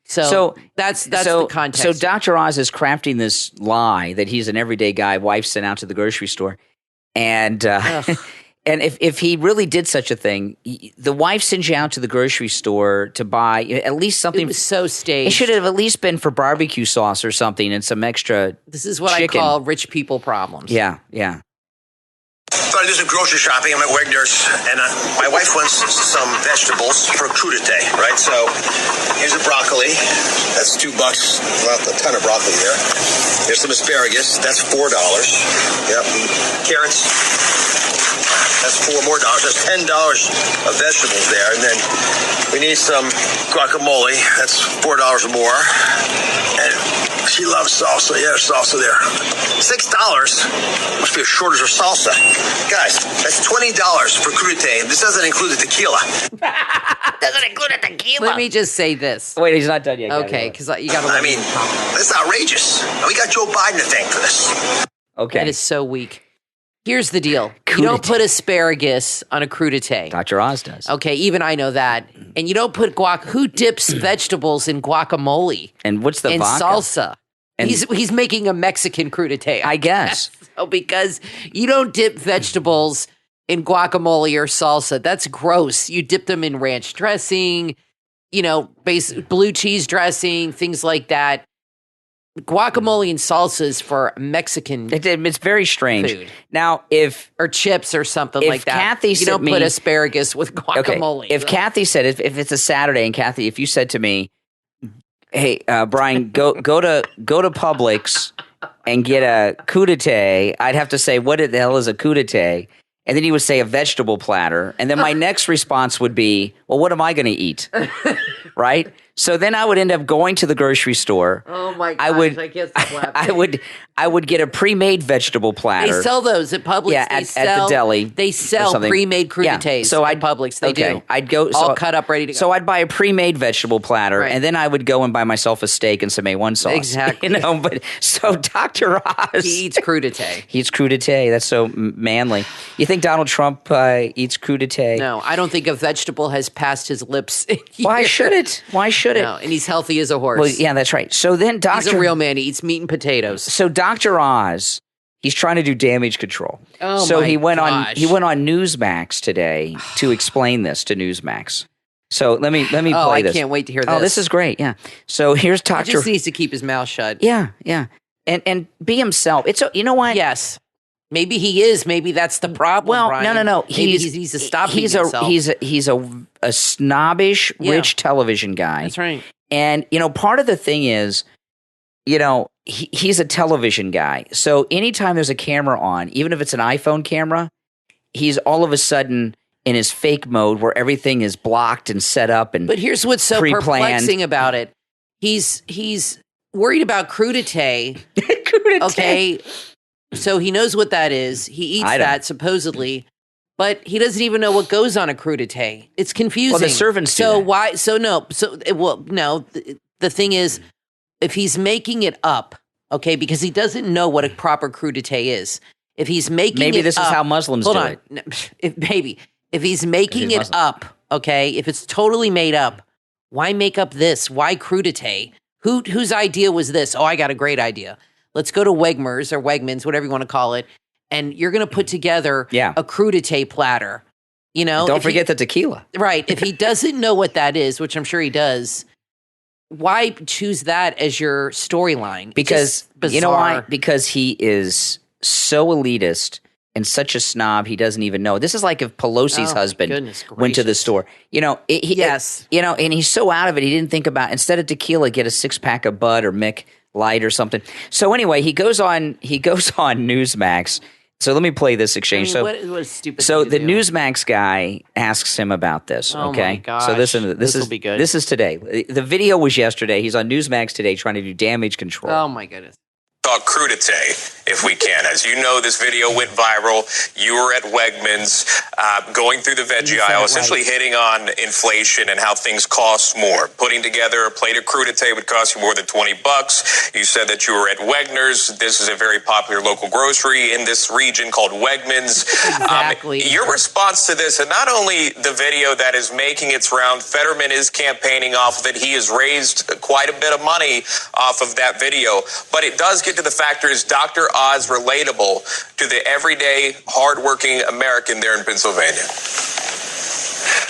So that's the context. So Dr. Oz is crafting this lie that he's an everyday guy, wife sent out to the grocery store. And and if he really did such a thing, the wife sends you out to the grocery store to buy at least something. It was so staged. It should have at least been for barbecue sauce or something and some extra This is what chicken. I call rich people problems. Yeah. So I do some grocery shopping. I'm at Wegner's, and my wife wants some vegetables for crudite, right? So here's a broccoli. That's $2. Not a ton of broccoli there. Here's some asparagus. That's $4. Yep. And carrots. That's $4 more. That's $10 of vegetables there. And then we need some guacamole. That's $4 more. And she loves salsa. Yeah, there's salsa there. $6. Must be a shortage of salsa. Guys, that's $20 for crudite. This doesn't include the tequila. Doesn't include a tequila. Let me just say this. Wait, he's not done yet. Okay, because you got to. I mean, that's outrageous. We got Joe Biden to thank for this. Okay. That is so weak. Here's the deal. You don't put asparagus on a crudite. Dr. Oz does. Okay, even I know that. And you don't put guac. Who dips vegetables in guacamole? And what's the and vodka? Salsa. And he's making a Mexican crudite. I guess. So because you don't dip vegetables in guacamole or salsa. That's gross. You dip them in ranch dressing, blue cheese dressing, things like that. Guacamole and salsa is for Mexican it's very strange. food. Now, or chips or something if like that. Kathy you don't sent put me- asparagus with guacamole. Okay. If Kathy said, if it's a Saturday, and Kathy, if you said to me, "Hey, Brian, go to Publix and get a crudite," I'd have to say, "What the hell is a crudite?" And then he would say a vegetable platter, and then my next response would be, "Well, what am I going to eat?" Right? So then I would end up going to the grocery store. Oh my gosh, I get slapped. I would get a pre-made vegetable platter. They sell those at Publix. Yeah, at the deli They or sell something. pre-made crudités Yeah, so at I'd- Publix. They okay, do. I'd go all cut up, ready to go. So I'd buy a pre-made vegetable platter, Right. and then I would go and buy myself a steak and some A1 sauce. Exactly. But so Dr. Oz, He eats crudité. he eats crudité. That's so manly. You think Donald Trump eats crudité? No, I don't think a vegetable has passed his lips. Why should it? Why should it? No, and he's healthy as a horse. Well, yeah, that's right. So then He's a real man. He eats meat and potatoes. So Dr. Oz, he's trying to do damage control. Oh, so my he went gosh. on Newsmax today to explain this to Newsmax. So let me play I this. can't wait to hear Oh, this. this is great. Yeah. So here's He Dr. just needs to keep his mouth shut. Yeah, and be himself. It's you know what? Yes. Maybe he is. Maybe that's the problem. Well, Brian. no. Maybe he needs to stop being himself. He's a snobbish, Yeah. rich television guy. That's right. And, part of the thing is, he's a television guy. So anytime there's a camera on, even if it's an iPhone camera, he's all of a sudden in his fake mode where everything is blocked and set up and But here's what's so pre-planned. perplexing about it. He's worried about crudité. Okay. So he knows what that is. He eats I don't. that supposedly, but he doesn't even know what goes on a crudité. It's confusing. Well, the servants do So that. why? So no. So no. The thing is, if he's making it up, okay, because he doesn't know what a proper crudité is. If he's making Maybe it this up, is how Muslims hold do on. it. No, if he's making he's it Muslim. up, okay, if it's totally made up, why make up this? Why crudité? Whose idea was this? Oh, I got a great idea. Let's go to Wegmans or Wegmans, whatever you want to call it, and you're going to put together a crudité platter. Don't forget the tequila. Right. If he doesn't know what that is, which I'm sure he does, why choose that as your storyline? Because Just you know why? bizarre. Because he is so elitist and such a snob, he doesn't even know. This is like if Pelosi's Oh, my husband goodness went to the gracious. store. Yes. And he's so out of it, he didn't think about, instead of tequila, get a 6-pack of Bud or Mick Light or something. So anyway, he goes on Newsmax. So let me play this exchange. what a stupid So thing to the do. Newsmax guy asks him about this. Oh, Okay, my gosh. so listen to this. This'll be good. This is today. The video was yesterday. He's on Newsmax today trying to do damage control. Oh my goodness. Talk crudité, if we can. As you know, this video went viral. You were at Wegmans, going through the veggie aisle, essentially hitting on inflation and how things cost more. Putting together a plate of crudité would cost you more than $20. You said that you were at Wegner's. This is a very popular local grocery in this region called Wegmans. Exactly. Your response to this, and not only the video that is making its round, Fetterman is campaigning off of it. He has raised quite a bit of money off of that video, but it does get to the factor, is Dr. Oz relatable to the everyday, hardworking American there in Pennsylvania?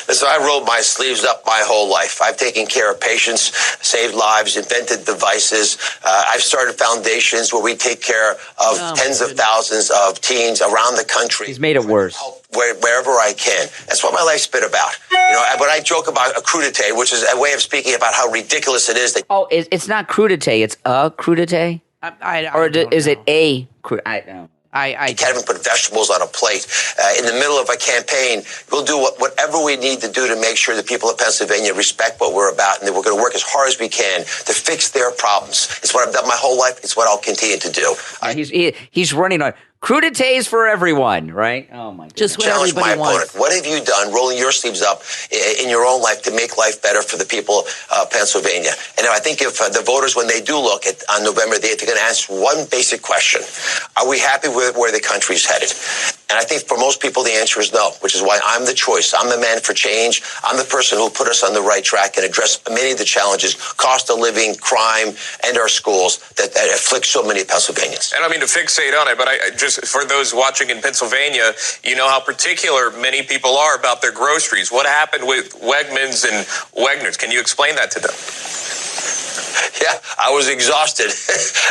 Listen, I rolled my sleeves up my whole life. I've taken care of patients, saved lives, invented devices. I've started foundations where we take care of tens of thousands of teens around the country. He's made it worse. Wherever I can. That's what my life's been about. When I joke about a crudité, which is a way of speaking about how ridiculous it is that It's not crudité. It's a crudité. I Or don't is know. it a crudité? I don't know. I You can't even put vegetables on a plate. In the middle of a campaign, we'll do whatever we need to do to make sure the people of Pennsylvania respect what we're about, and that we're going to work as hard as we can to fix their problems. It's what I've done my whole life. It's what I'll continue to do. He's running on Crudite for everyone, right? Oh my goodness. Just what Challenge my everybody opponent. wants. What have you done rolling your sleeves up in your own life to make life better for the people of Pennsylvania? And I think if the voters, when they do look on November the 8th, they're going to ask one basic question. Are we happy with where the country's headed? And I think for most people, the answer is no, which is why I'm the choice. I'm the man for change. I'm the person who will put us on the right track and address many of the challenges, cost of living, crime, and our schools that afflict so many Pennsylvanians. And I mean to fixate on it, but I just, for those watching in Pennsylvania, you know how particular many people are about their groceries. What happened with Wegmans and Wegner's? Can you explain that to them? Yeah, I was exhausted.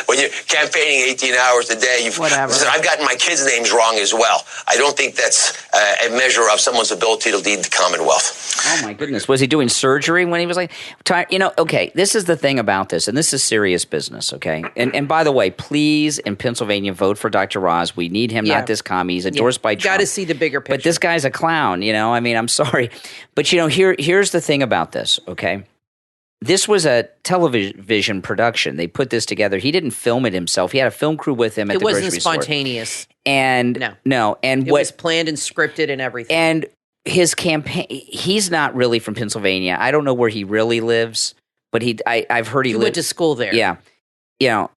When you're campaigning 18 hours a day, Whatever. Listen, I've gotten my kids' names wrong as well. I don't think that's a measure of someone's ability to lead the Commonwealth. Oh my goodness. Was he doing surgery when he was like, okay, this is the thing about this, and this is serious business, okay? And by the way, please, in Pennsylvania, vote for Dr. Roz. We need him, not this commie. He's endorsed by Trump. Got to see the bigger picture. But this guy's a clown, I mean, I'm sorry. But, here's the thing about this, okay? This was a television production. They put this together. He didn't film it himself. He had a film crew with him at the grocery store. It wasn't spontaneous. And no. And it was planned and scripted and everything. And his campaign, he's not really from Pennsylvania. I don't know where he really lives, but I've heard he went to school there. Yeah.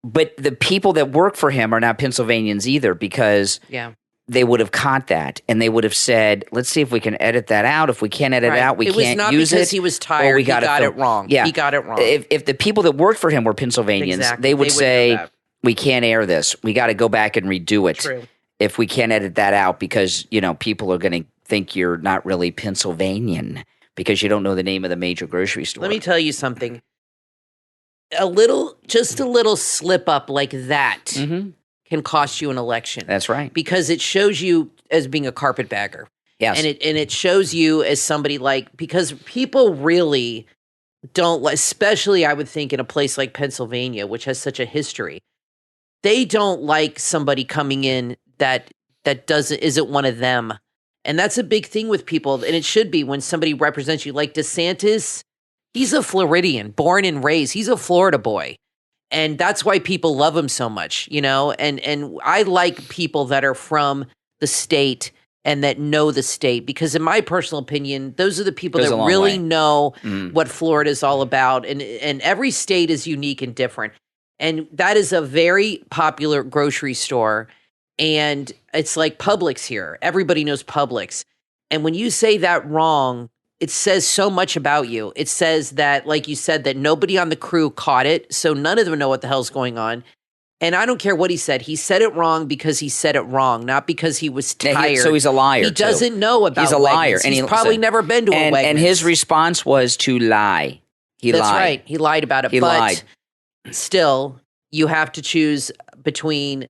But the people that work for him are not Pennsylvanians either, because they would have caught that and they would have said, let's see if we can edit that out. If we can't edit it out, we can't use it. It was not because he was tired. He got it wrong. Yeah. He got it wrong. If the people that worked for him were Pennsylvanians, they would say, we can't air this. We got to go back and redo it. True. If we can't edit that out, because, people are going to think you're not really Pennsylvanian because you don't know the name of the major grocery store. Let me tell you something. Just a little slip up like that can cost you an election. That's right. Because it shows you as being a carpetbagger. Yes. And it shows you as somebody because people really don't, especially I would think in a place like Pennsylvania, which has such a history, they don't like somebody coming in that isn't one of them. And that's a big thing with people. And it should be when somebody represents you. Like DeSantis, he's a Floridian, born and raised. He's a Florida boy. And that's why people love him so much, and I like people that are from the state and that know the state, because in my personal opinion, those are the people that really know what Florida is all about. And every state is unique and different. And that is a very popular grocery store. And it's like Publix here. Everybody knows Publix. And when you say that wrong, it says so much about you. It says that, like you said, that nobody on the crew caught it, so none of them know what the hell's going on. And I don't care what he said. He said it wrong because he said it wrong, not because he was tired. So he's a liar. He doesn't know about He's a liar. Wegmans. And he's probably never been to a Wegmans. And his response was to lie. That's right. He lied about it. He lied. Still, you have to choose between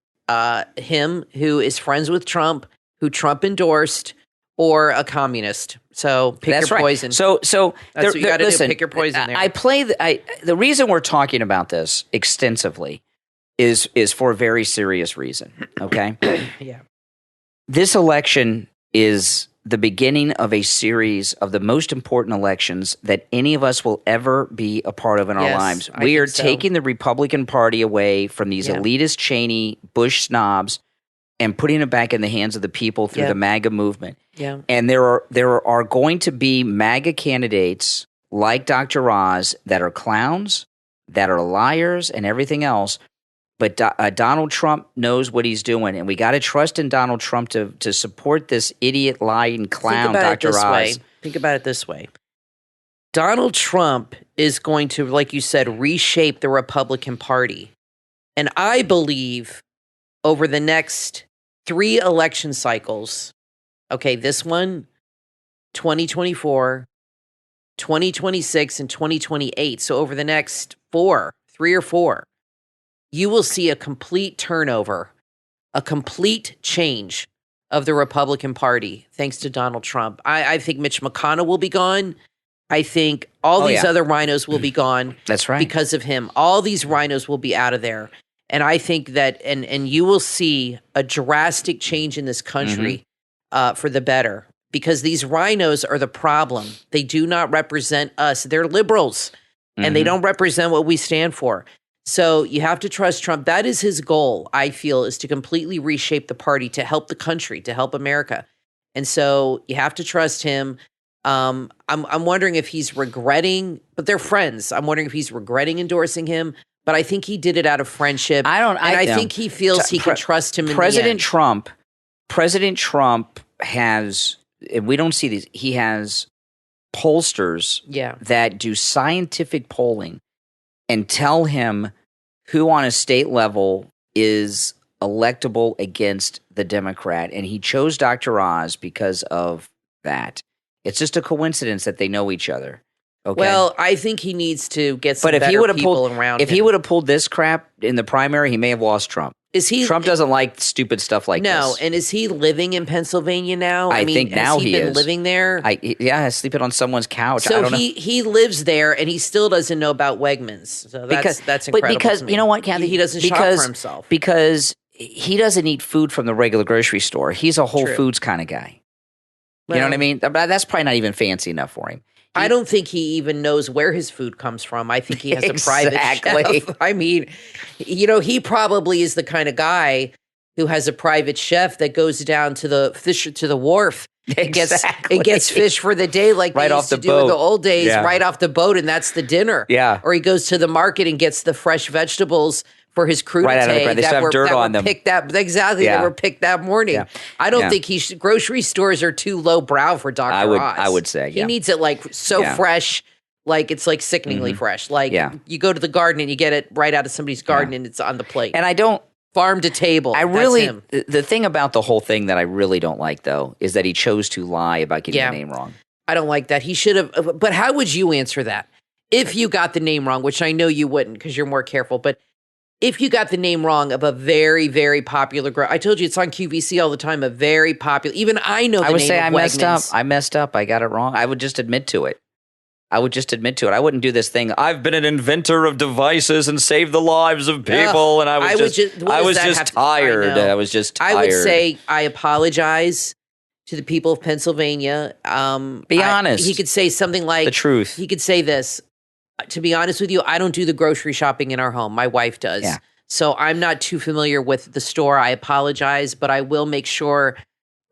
him, who is friends with Trump, who Trump endorsed, or a communist. So pick your poison. So that's what you got to do. Pick your poison there. The reason we're talking about this extensively is for a very serious reason. Okay. Yeah. This election is the beginning of a series of the most important elections that any of us will ever be a part of in our lives. We are taking the Republican Party away from these elitist Cheney, Bush snobs, and putting it back in the hands of the people through the MAGA movement. Yeah. And there are going to be MAGA candidates like Dr. Roz that are clowns, that are liars, and everything else. But Donald Trump knows what he's doing, and we got to trust in Donald Trump to support this idiot, lying clown, Dr. Roz. Think about it this way. Donald Trump is going to, like you said, reshape the Republican Party. And I believe over the next 3 election cycles, okay, this one, 2024, 2026, and 2028. So over the next 3 or 4, you will see a complete turnover, a complete change of the Republican Party, thanks to Donald Trump. I think Mitch McConnell will be gone. I think all these other rhinos will be gone. That's right. Because of him. All these rhinos will be out of there. And I think that, and you will see a drastic change in this country for the better, because these rhinos are the problem. They do not represent us. They're liberals, and they don't represent what we stand for. So you have to trust Trump. That is his goal, I feel, is to completely reshape the party, to help the country, to help America. And so you have to trust him. I'm wondering if he's regretting, but they're friends. I'm wondering if he's regretting endorsing him. But I think he did it out of friendship. I think he feels he can trust him in the end. President Trump has, and we don't see these, he has pollsters that do scientific polling and tell him who on a state level is electable against the Democrat. And he chose Dr. Oz because of that. It's just a coincidence that they know each other. Okay. Well, I think he needs to get some better people around him. If he would have pulled this crap in the primary, he may have lost Trump. Trump doesn't like stupid stuff like this. No, and is he living in Pennsylvania now? I think now he is. Has he been living there? Sleeping on someone's couch. So he lives there, and he still doesn't know about Wegmans. So that's incredible. But because, you know what, Kathy? He doesn't shop for himself. Because he doesn't eat food from the regular grocery store. He's a Whole Foods kind of guy. You know what I mean? That's probably not even fancy enough for him. I don't think he even knows where his food comes from. I think he has a private chef. I mean, he probably is the kind of guy who has a private chef that goes down to the wharf and gets fish for the day, like right they off used the to do boat. in the old days, right off the boat, and that's the dinner. Yeah. Or he goes to the market and gets the fresh vegetables for his crudite right out of the ground. They still have dirt on them. They were picked that morning. Yeah. I don't think grocery stores are too low brow for Dr. Oz. I would say, he needs it fresh, like it's like sickeningly fresh. Like you go to the garden and you get it right out of somebody's garden and it's on the plate. And I don't farm to table. The thing about the whole thing that I really don't like though is that he chose to lie about getting the name wrong. I don't like that. He should have. But how would you answer that if you got the name wrong? Which I know you wouldn't because you're more careful, but. If you got the name wrong of a very, very popular I told you it's on QVC all the time, a very popular, even I know the name of Wegmans. I would say I messed up. I got it wrong. I would just admit to it. I wouldn't do this thing. I've been an inventor of devices and saved the lives of people. And I was just tired. I was just tired. I would say I apologize to the people of Pennsylvania. Be honest. He could say something like. The truth. He could say this. To be honest with you, I don't do the grocery shopping in our home. My wife does. Yeah. So I'm not too familiar with the store. I apologize, but I will make sure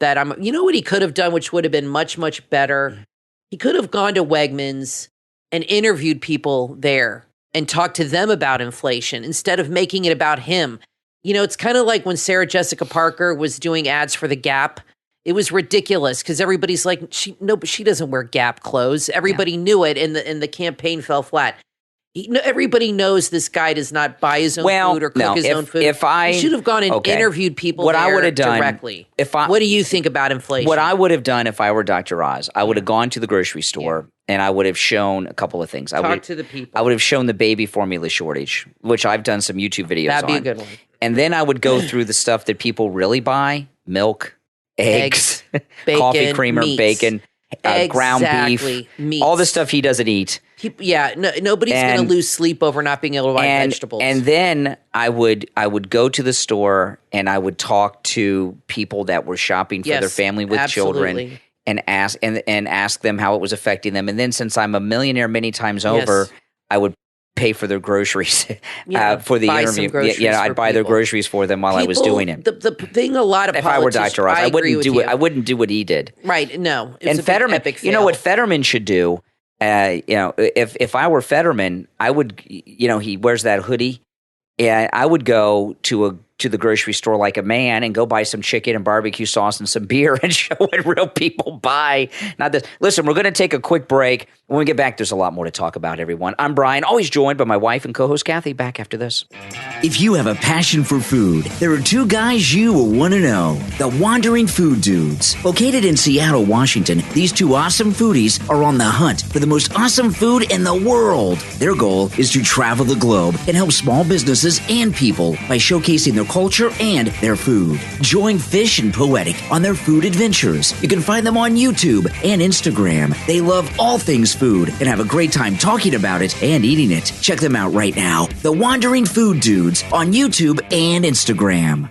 that you know what he could have done, which would have been much, much better? He could have gone to Wegmans and interviewed people there and talked to them about inflation instead of making it about him. It's kind of like when Sarah Jessica Parker was doing ads for the Gap. It was ridiculous because everybody's like, but she doesn't wear Gap clothes. Everybody knew it, and the campaign fell flat. Everybody knows this guy does not buy his own food or cook his own food. He should have gone and interviewed people directly. What do you think about inflation? What I would have done if I were Dr. Oz, I would have gone to the grocery store and I would have shown a couple of things. Talk to the people. I would have shown the baby formula shortage, which I've done some YouTube videos on. That'd be a good one. And then I would go through the stuff that people really buy: milk, eggs, bacon, coffee creamer, meats. Bacon, ground beef, meats. all the stuff he doesn't eat. Nobody's going to lose sleep over not being able to buy vegetables. And then I would go to the store and I would talk to people that were shopping for their family with children and ask them how it was affecting them. And then since I'm a millionaire many times over, I would pay for their groceries for the interview. I'd buy their groceries for them while I was doing it. The thing, a lot of if I were Dr. Oz, I wouldn't do it. I wouldn't do what he did. Right? No. And Fetterman, you know what Fetterman should do? If I were Fetterman, I would. He wears that hoodie, and I would go to the grocery store like a man and go buy some chicken and barbecue sauce and some beer and show what real people buy. Not this. Listen, we're going to take a quick break. When we get back, there's a lot more to talk about, everyone. I'm Brian, always joined by my wife and co-host Kathy. Back after this. If you have a passion for food, there are two guys you will want to know. The Wandering Food Dudes. Located in Seattle, Washington, these two awesome foodies are on the hunt for the most awesome food in the world. Their goal is to travel the globe and help small businesses and people by showcasing their culture and their food. Join Fish and Poetic on their food adventures. You can find them on YouTube and Instagram. They love all things food and have a great time talking about it and eating it. Check them out right now. The Wandering Food Dudes on YouTube and Instagram.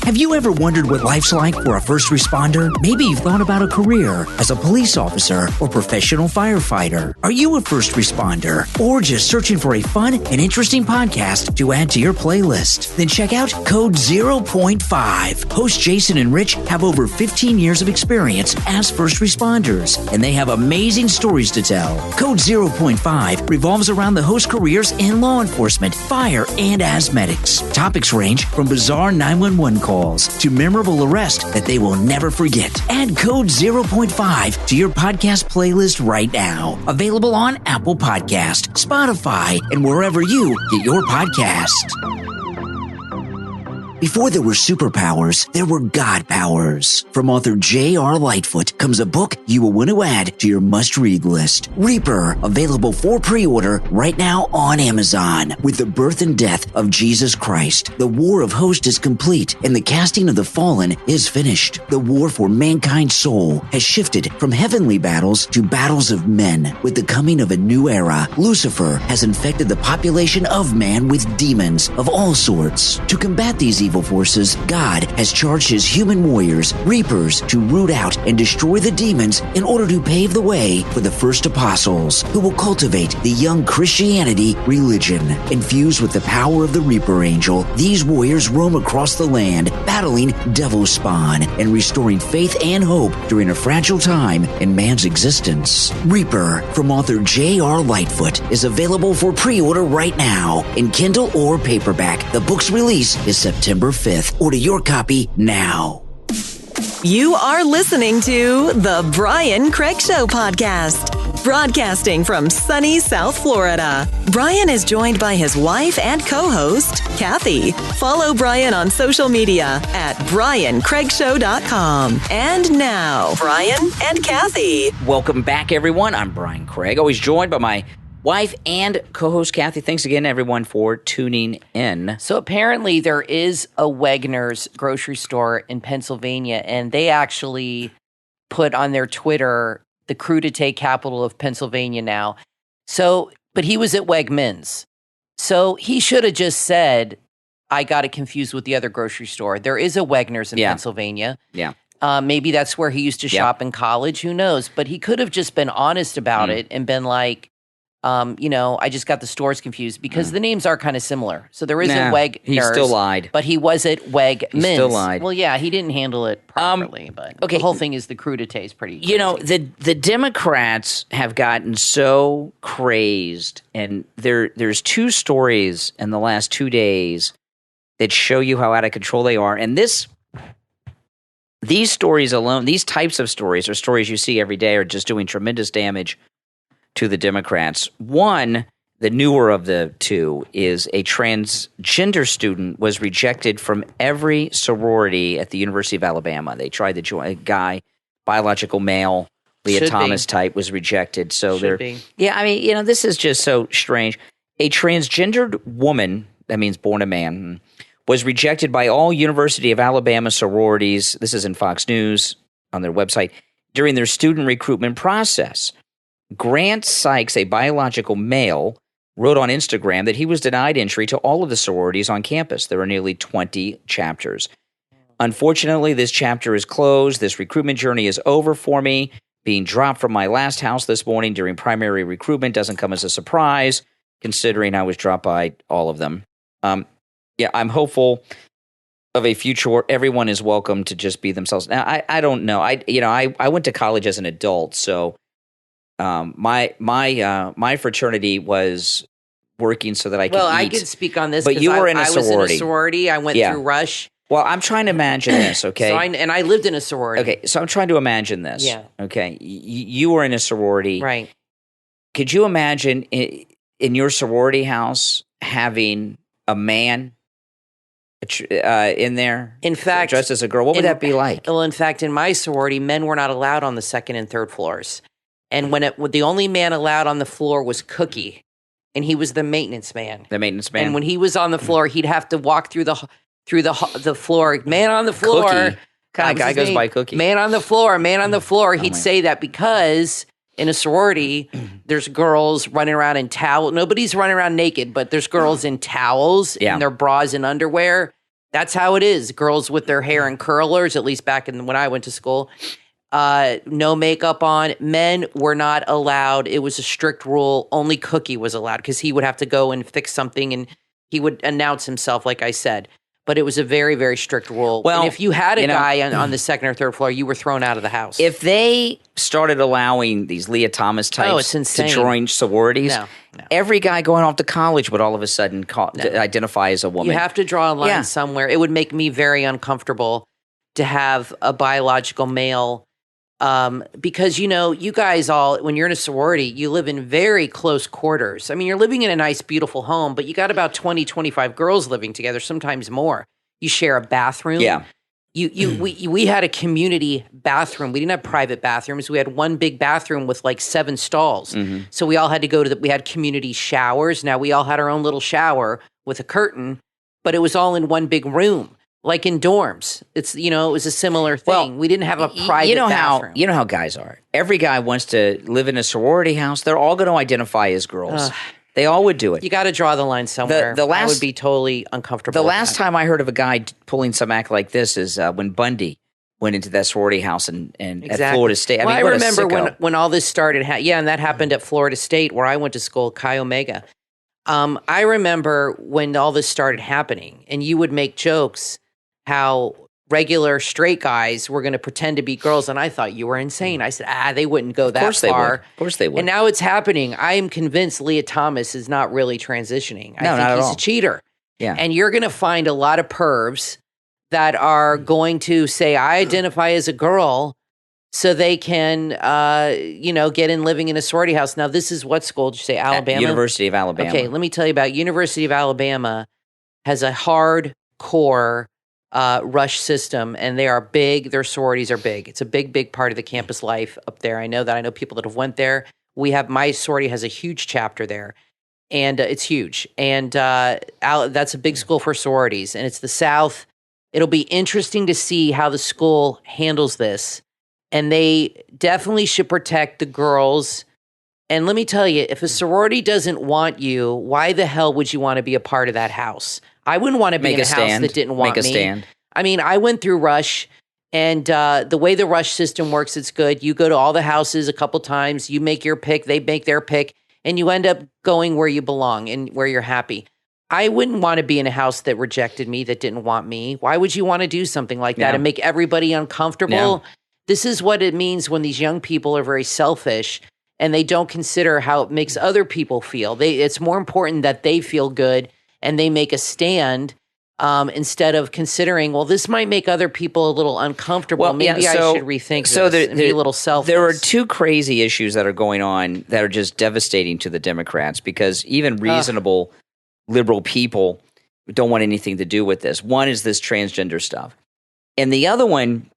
Have you ever wondered what life's like for a first responder? Maybe you've thought about a career as a police officer or professional firefighter. Are you a first responder or just searching for a fun and interesting podcast to add to your playlist? Then check out Code 0.5. Hosts Jason and Rich have over 15 years of experience as first responders, and they have amazing stories to tell. Code 0.5 revolves around the host careers in law enforcement, fire, and as medics. Topics range from bizarre 911 calls to memorable arrests that they will never forget. Add Code 0.5 to your podcast playlist right now. Available on Apple Podcast, Spotify, and wherever you get your podcast. Before there were superpowers, there were God powers. From author J.R. Lightfoot comes a book you will want to add to your must-read list. Reaper, available for pre-order right now on Amazon. With the birth and death of Jesus Christ, the war of hosts is complete and the casting of the fallen is finished. The war for mankind's soul has shifted from heavenly battles to battles of men. With the coming of a new era, Lucifer has infected the population of man with demons of all sorts. To combat these evil forces, God has charged his human warriors, reapers, to root out and destroy the demons in order to pave the way for the first apostles, who will cultivate the young Christianity religion. Infused with the power of the Reaper Angel, these warriors roam across the land, battling devil spawn and restoring faith and hope during a fragile time in man's existence. Reaper, from author J.R. Lightfoot, is available for pre-order right now in Kindle or paperback. The book's release is September 5th. Order your copy now. You are listening to The Brian Craig Show podcast, broadcasting from sunny South Florida. Brian is joined by his wife and co-host, Kathy. Follow Brian on social media at BrianCraigShow.com. And now, Brian and Kathy. Welcome back, everyone. I'm Brian Craig, always joined by my wife and co-host Kathy. Thanks again, everyone, for tuning in. So apparently there is a Wegner's grocery store in Pennsylvania, and they actually put on their Twitter the Crudite capital of Pennsylvania now. So, but he was at Wegmans. So he should have just said, I got it confused with the other grocery store. There is a Wegner's in Pennsylvania. Yeah. Maybe that's where he used to shop in college. Who knows? But he could have just been honest about it and been like, I just got the stores confused because the names are kind of similar. So there is a Wegner's. He still lied. But he was at Wegmans. He still lied. Well, yeah, he didn't handle it properly. But the whole thing is the crudite is pretty crazy. The Democrats have gotten so crazed, and there's two stories in the last 2 days that show you how out of control they are. And these stories alone, these types of stories, or stories you see every day, are just doing tremendous damage to the Democrats. One, the newer of the two, is a transgender student was rejected from every sorority at the University of Alabama. They tried to join a guy, biological male, Leah Thomas type, was rejected. So this is just so strange. A transgendered woman, that means born a man, was rejected by all University of Alabama sororities. This is in Fox News on their website during their student recruitment process. Grant Sykes, a biological male, wrote on Instagram that he was denied entry to all of the sororities on campus. There are nearly 20 chapters. Unfortunately, this chapter is closed. This recruitment journey is over for me. Being dropped from my last house this morning during primary recruitment doesn't come as a surprise, considering I was dropped by all of them. I'm hopeful of a future where everyone is welcome to just be themselves. Now, I don't know. I went to college as an adult, so my fraternity was working so that I could eat. I can speak on this, but you were in a sorority. I was in a sorority. I went through Rush. Well, I'm trying to imagine this, okay? I lived in a sorority. Okay, so I'm trying to imagine this. Yeah. Okay, you were in a sorority. Right. Could you imagine in your sorority house having a man in there, in fact, dressed as a girl? What would that be like? Well, in fact, in my sorority, men were not allowed on the second and third floors. And the only man allowed on the floor was Cookie, and he was the maintenance man. The maintenance man. And when he was on the floor, he'd have to walk through through the floor. Man on the floor. Cookie. Kind of guy goes by Cookie. Man on the floor. Man on the floor. He'd say that because in a sorority, there's girls running around in towels. Nobody's running around naked, but there's girls in towels in their bras and underwear. That's how it is. Girls with their hair in curlers, at least back when I went to school. No makeup on. Men were not allowed. It was a strict rule. Only Cookie was allowed because he would have to go and fix something and he would announce himself, like I said. But it was a very, very strict rule. Well, and if you had a guy on the second or third floor, you were thrown out of the house. If they started allowing these Leah Thomas types to join sororities, every guy going off to college would all of a sudden identify as a woman. You have to draw a line somewhere. It would make me very uncomfortable to have a biological male because, you guys all, when you're in a sorority, you live in very close quarters. I mean, you're living in a nice, beautiful home, but you got about 20, 25 girls living together, sometimes more. You share a bathroom. Yeah. We had a community bathroom. We didn't have private bathrooms. We had one big bathroom with like 7 stalls. Mm-hmm. So we all had to go we had community showers. Now we all had our own little shower with a curtain, but it was all in one big room. Like in dorms, it was a similar thing. Well, we didn't have a private bathroom. You know how guys are. Every guy wants to live in a sorority house. They're all going to identify as girls. They all would do it. You got to draw the line somewhere. I would be totally uncomfortable. The last time I heard of a guy pulling some act like this is when Bundy went into that sorority house and at Florida State. I remember when all this started. And that happened at Florida State where I went to school, Chi Omega. I remember when all this started happening, and you would make jokes how regular straight guys were going to pretend to be girls, and I thought you were insane. I said, they wouldn't go that far. Of course they would. And now it's happening. I am convinced Leah Thomas is not really transitioning. I think he's a cheater. Yeah. And you're going to find a lot of pervs that are going to say, I identify as a girl, so they can, get in living in a sorority house. Now, this is what school did you say? Alabama? University of Alabama. Okay, let me tell you about University of Alabama has a hardcore rush system, and they are big. Their sororities are big. It's a big, big part of the campus life up there. I know people that have went there. My sorority has a huge chapter there, and it's huge. And that's a big school for sororities, and it's the South. It'll be interesting to see how the school handles this, and they definitely should protect the girls. And let me tell you, if a sorority doesn't want you, why the hell would you want to be a part of that house? I wouldn't want to be in a house that didn't want me. Make a stand. I mean, I went through Rush, and the way the Rush system works, it's good. You go to all the houses a couple times. You make your pick. They make their pick. And you end up going where you belong and where you're happy. I wouldn't want to be in a house that rejected me, that didn't want me. Why would you want to do something like that and make everybody uncomfortable? No. This is what it means when these young people are very selfish and they don't consider how it makes other people feel. It's more important that they feel good and they make a stand instead of considering, well, this might make other people a little uncomfortable. Well, maybe I should rethink this and be a little selfish. There are 2 crazy issues that are going on that are just devastating to the Democrats because even reasonable liberal people don't want anything to do with this. One is this transgender stuff. And the other one,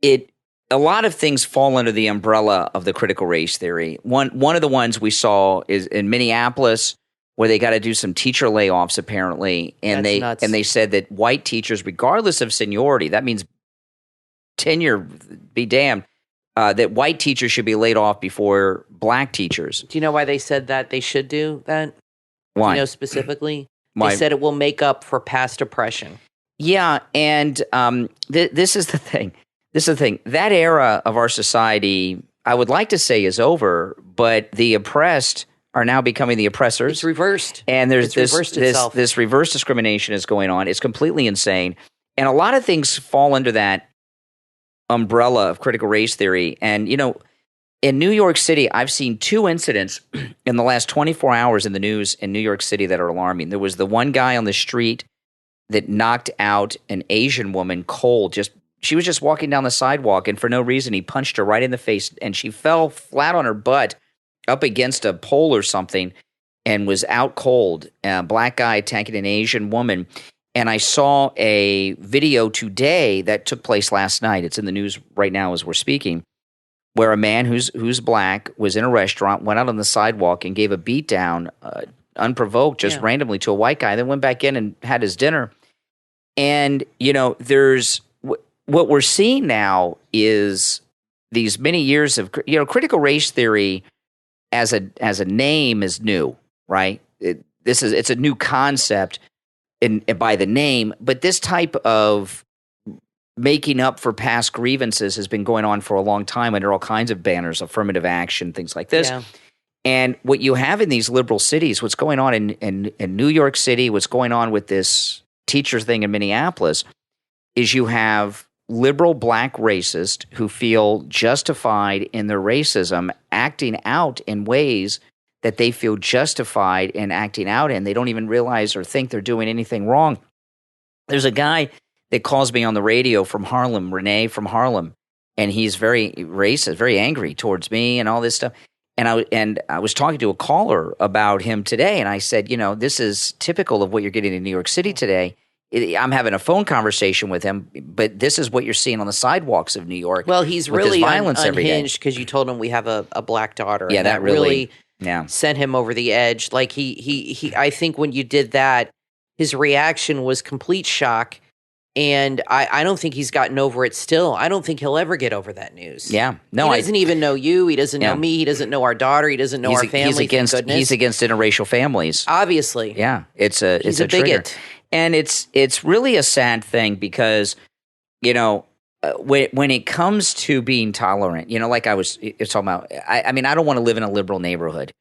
a lot of things fall under the umbrella of the critical race theory. One of the ones we saw is in Minneapolis, where they got to do some teacher layoffs apparently, and they said that white teachers, regardless of seniority, that means tenure, be damned, that white teachers should be laid off before black teachers. Do you know why they said that they should do that? Why? Do you know specifically? They said it will make up for past oppression. Yeah, and this is the thing. That era of our society, I would like to say, is over, but the oppressed are now becoming the oppressors. It's reversed. And there's this reverse discrimination is going on. It's completely insane. And a lot of things fall under that umbrella of critical race theory. And, in New York City, I've seen 2 incidents in the last 24 hours in the news in New York City that are alarming. There was the one guy on the street that knocked out an Asian woman cold. She was just walking down the sidewalk, and for no reason, he punched her right in the face, and she fell flat on her butt up against a pole or something and was out cold. A black guy attacking an Asian woman. And I saw a video today that took place last night. It's in the news right now as we're speaking, where a man who's black was in a restaurant, went out on the sidewalk and gave a beat down unprovoked, just randomly to a white guy, then went back in and had his dinner. And, there's what we're seeing now is these many years of, critical race theory as a name is new, right? It's a new concept by the name, but this type of making up for past grievances has been going on for a long time under all kinds of banners, affirmative action, things like this. Yeah. And what you have in these liberal cities, what's going on in New York City, what's going on with this teacher thing in Minneapolis, is you have liberal black racists who feel justified in their racism acting out in ways that they feel justified in acting out in. They don't even realize or think they're doing anything wrong. There's a guy that calls me on the radio from Harlem, Renee from Harlem, and he's very racist, very angry towards me and all this stuff. And I was talking to a caller about him today, and I said, this is typical of what you're getting in New York City today. I'm having a phone conversation with him, but this is what you're seeing on the sidewalks of New York. Well, he's really unhinged because you told him we have a black daughter. Yeah, and that really sent him over the edge. Like he I think when you did that, his reaction was complete shock. And I don't think he's gotten over it still. I don't think he'll ever get over that news. Yeah. No, he doesn't even know you. He doesn't know me. He doesn't know our daughter. He doesn't know our family. He's against interracial families. Obviously. Yeah. It's a trigger. Bigot. And it's really a sad thing because, when it comes to being tolerant, like I was talking about, I mean, I don't want to live in a liberal neighborhood.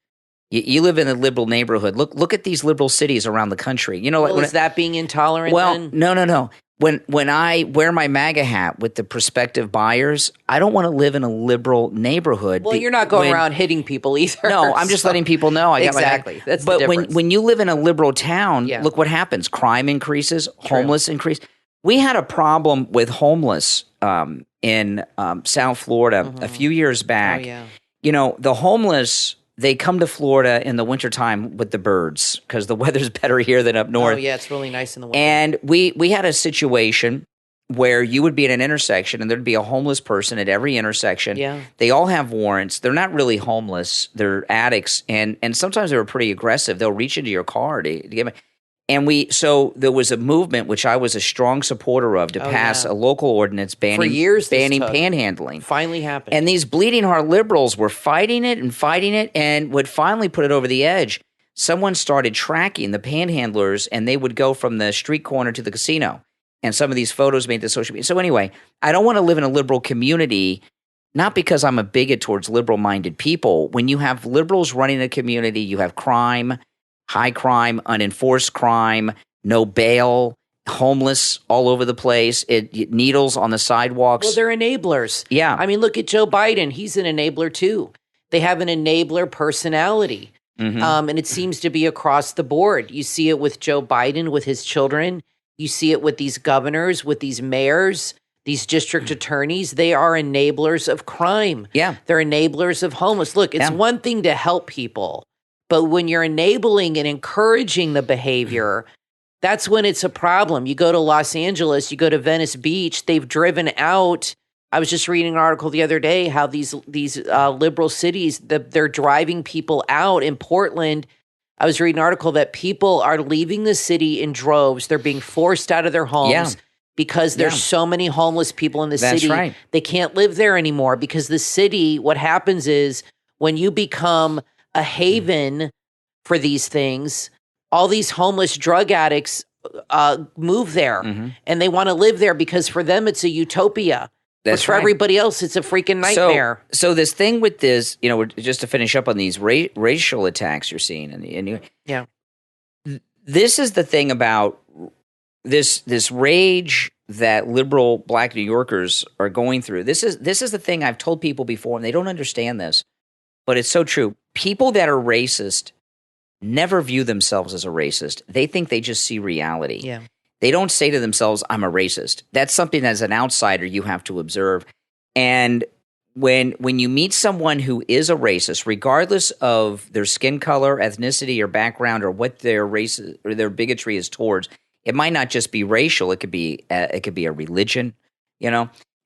You live in a liberal neighborhood. Look at these liberal cities around the country. Is that being intolerant? Well, then? No. When I wear my MAGA hat with the prospective buyers, I don't want to live in a liberal neighborhood. Well, you're not going around hitting people either. No, I'm just letting people know. Exactly. That's the difference. But when you live in a liberal town, look what happens. Crime increases, homeless increase. We had a problem with homeless in South Florida a few years back. Oh, yeah. The homeless, they come to Florida in the wintertime with the birds because the weather's better here than up north. Oh, yeah, it's really nice in the winter. And we had a situation where you would be at an intersection and there'd be a homeless person at every intersection. Yeah. They all have warrants. They're not really homeless. They're addicts. And sometimes they were pretty aggressive. They'll reach into your car to get me. And so there was a movement, which I was a strong supporter of, to pass a local ordinance banning panhandling. Finally happened. And these bleeding heart liberals were fighting it and would finally put it over the edge. Someone started tracking the panhandlers, and they would go from the street corner to the casino. And some of these photos made the social media. So anyway, I don't want to live in a liberal community, not because I'm a bigot towards liberal-minded people. When you have liberals running a community, you have crime, high crime, unenforced crime, no bail, homeless all over the place, needles on the sidewalks. Well, they're enablers. Yeah. I mean, look at Joe Biden. He's an enabler too. They have an enabler personality. And it seems to be across the board. You see it with Joe Biden, with his children. You see it with these governors, with these mayors, these district attorneys. They are enablers of crime. Yeah. They're enablers of homeless. Look, it's one thing to help people. But when you're enabling and encouraging the behavior, that's when it's a problem. You go to Los Angeles, you go to Venice Beach, they've driven out. I was just reading an article the other day how these liberal cities, they're driving people out. In Portland, I was reading an article that people are leaving the city in droves. They're being forced out of their homes because there's so many homeless people in the city. Right. They can't live there anymore because the city, what happens is when you become a haven for these things, all these homeless drug addicts move there and they want to live there because for them it's a utopia. That's but for right. everybody else, it's a freaking nightmare. So this thing with this, just to finish up on these racial attacks you're seeing, this is the thing about this rage that liberal black New Yorkers are going through. This is the thing I've told people before, and they don't understand this, but it's so true. People that are racist never view themselves as a racist. They think they just see reality. Yeah. They don't say to themselves, I'm a racist. That's something as an outsider you have to observe. And when you meet someone who is a racist, regardless of their skin color, ethnicity, or background, or what their race or their bigotry is towards, it might not just be racial. It could be a religion.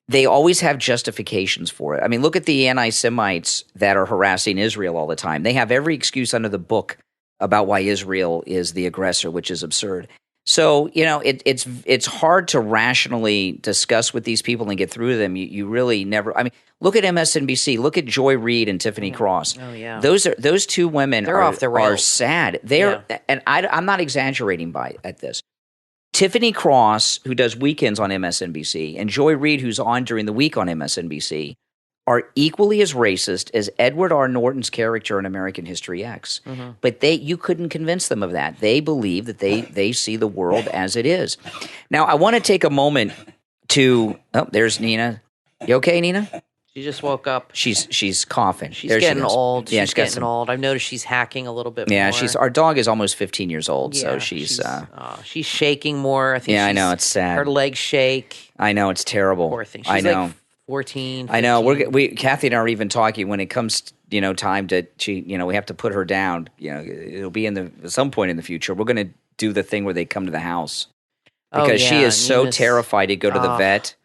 They always have justifications for it. I mean, look at the anti-Semites that are harassing Israel all the time. They have every excuse under the book about why Israel is the aggressor, which is absurd. So, it's hard to rationally discuss with these people and get through to them. You really never. I mean, look at MSNBC. Look at Joy Reid and Tiffany Cross. Oh yeah, those two women They're off the rails. Are sad. And I'm not exaggerating at this. Tiffany Cross, who does weekends on MSNBC, and Joy Reid, who's on during the week on MSNBC, are equally as racist as Edward R. Norton's character in American History X. Mm-hmm. But you couldn't convince them of that. They believe that they see the world as it is. Now, I want to take a moment to – oh, there's Nina. You okay, Nina? She just woke up. She's coughing. She's getting old. Yeah, she's getting old. I've noticed she's hacking a little bit more. Yeah, our dog is almost 15 years old, so she's shaking more. I think I know, it's sad. Her legs shake. I know, it's terrible. Poor thing. She's like 14, 15. I know. Kathy and I are even talking when it comes, time to we have to put her down. It'll be at some point in the future. We're going to do the thing where they come to the house because she is so terrified to go to the vet.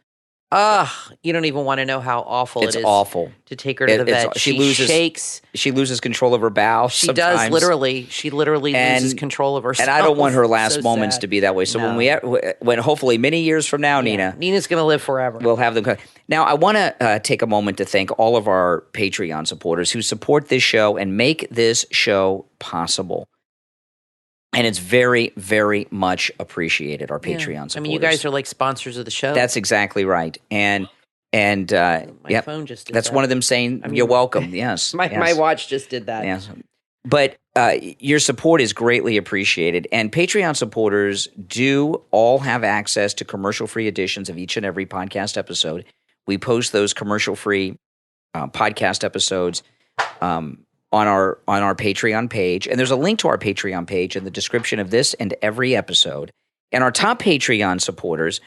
You don't even want to know how awful it is. It's awful to take her to the vet. She shakes. She loses control of her bowels. She does literally. She literally loses control of herself. And I don't want her last moments to be that way. So when hopefully many years from now, Nina's going to live forever. We'll have them. Now I want to take a moment to thank all of our Patreon supporters who support this show and make this show possible. And it's very, very much appreciated, our Patreon supporters. I mean, you guys are like sponsors of the show. That's exactly right. And my phone just did that's that. one of them saying, you're welcome. Yes. My watch just did that. Yes. But your support is greatly appreciated. And Patreon supporters do all have access to commercial-free editions of each and every podcast episode. We post those commercial-free podcast episodes on our Patreon page. And there's a link to our Patreon page in the description of this and every episode. And our top Patreon supporters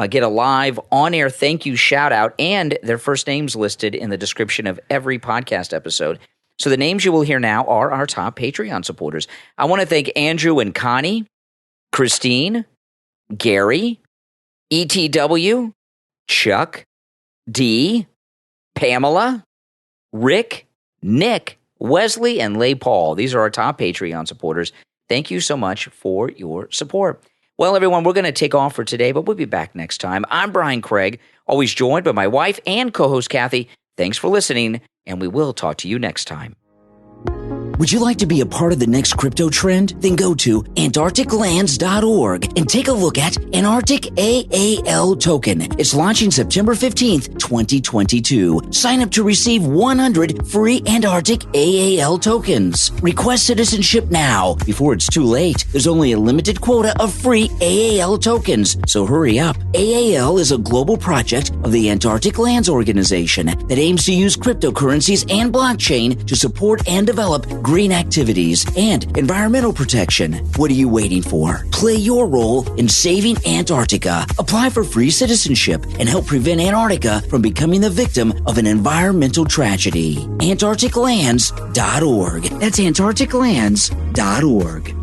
get a live on-air thank you shout-out and their first names listed in the description of every podcast episode. So the names you will hear now are our top Patreon supporters. I want to thank Andrew and Connie, Christine, Gary, ETW, Chuck, D, Pamela, Rick, Nick, Wesley, and Leigh Paul. These are our top Patreon supporters. Thank you so much for your support. Well, everyone, we're going to take off for today, but we'll be back next time. I'm Brian Craig, always joined by my wife and co-host Kathy. Thanks for listening, and we will talk to you next time. Would you like to be a part of the next crypto trend? Then go to antarcticlands.org and take a look at Antarctic AAL token. It's launching September 15th, 2022. Sign up to receive 100 free Antarctic AAL tokens. Request citizenship now before it's too late. There's only a limited quota of free AAL tokens, so hurry up. AAL is a global project of the Antarctic Lands Organization that aims to use cryptocurrencies and blockchain to support and develop green activities and environmental protection. What are you waiting for? Play your role in saving Antarctica. Apply for free citizenship and help prevent Antarctica from becoming the victim of an environmental tragedy. AntarcticLands.org. That's AntarcticLands.org.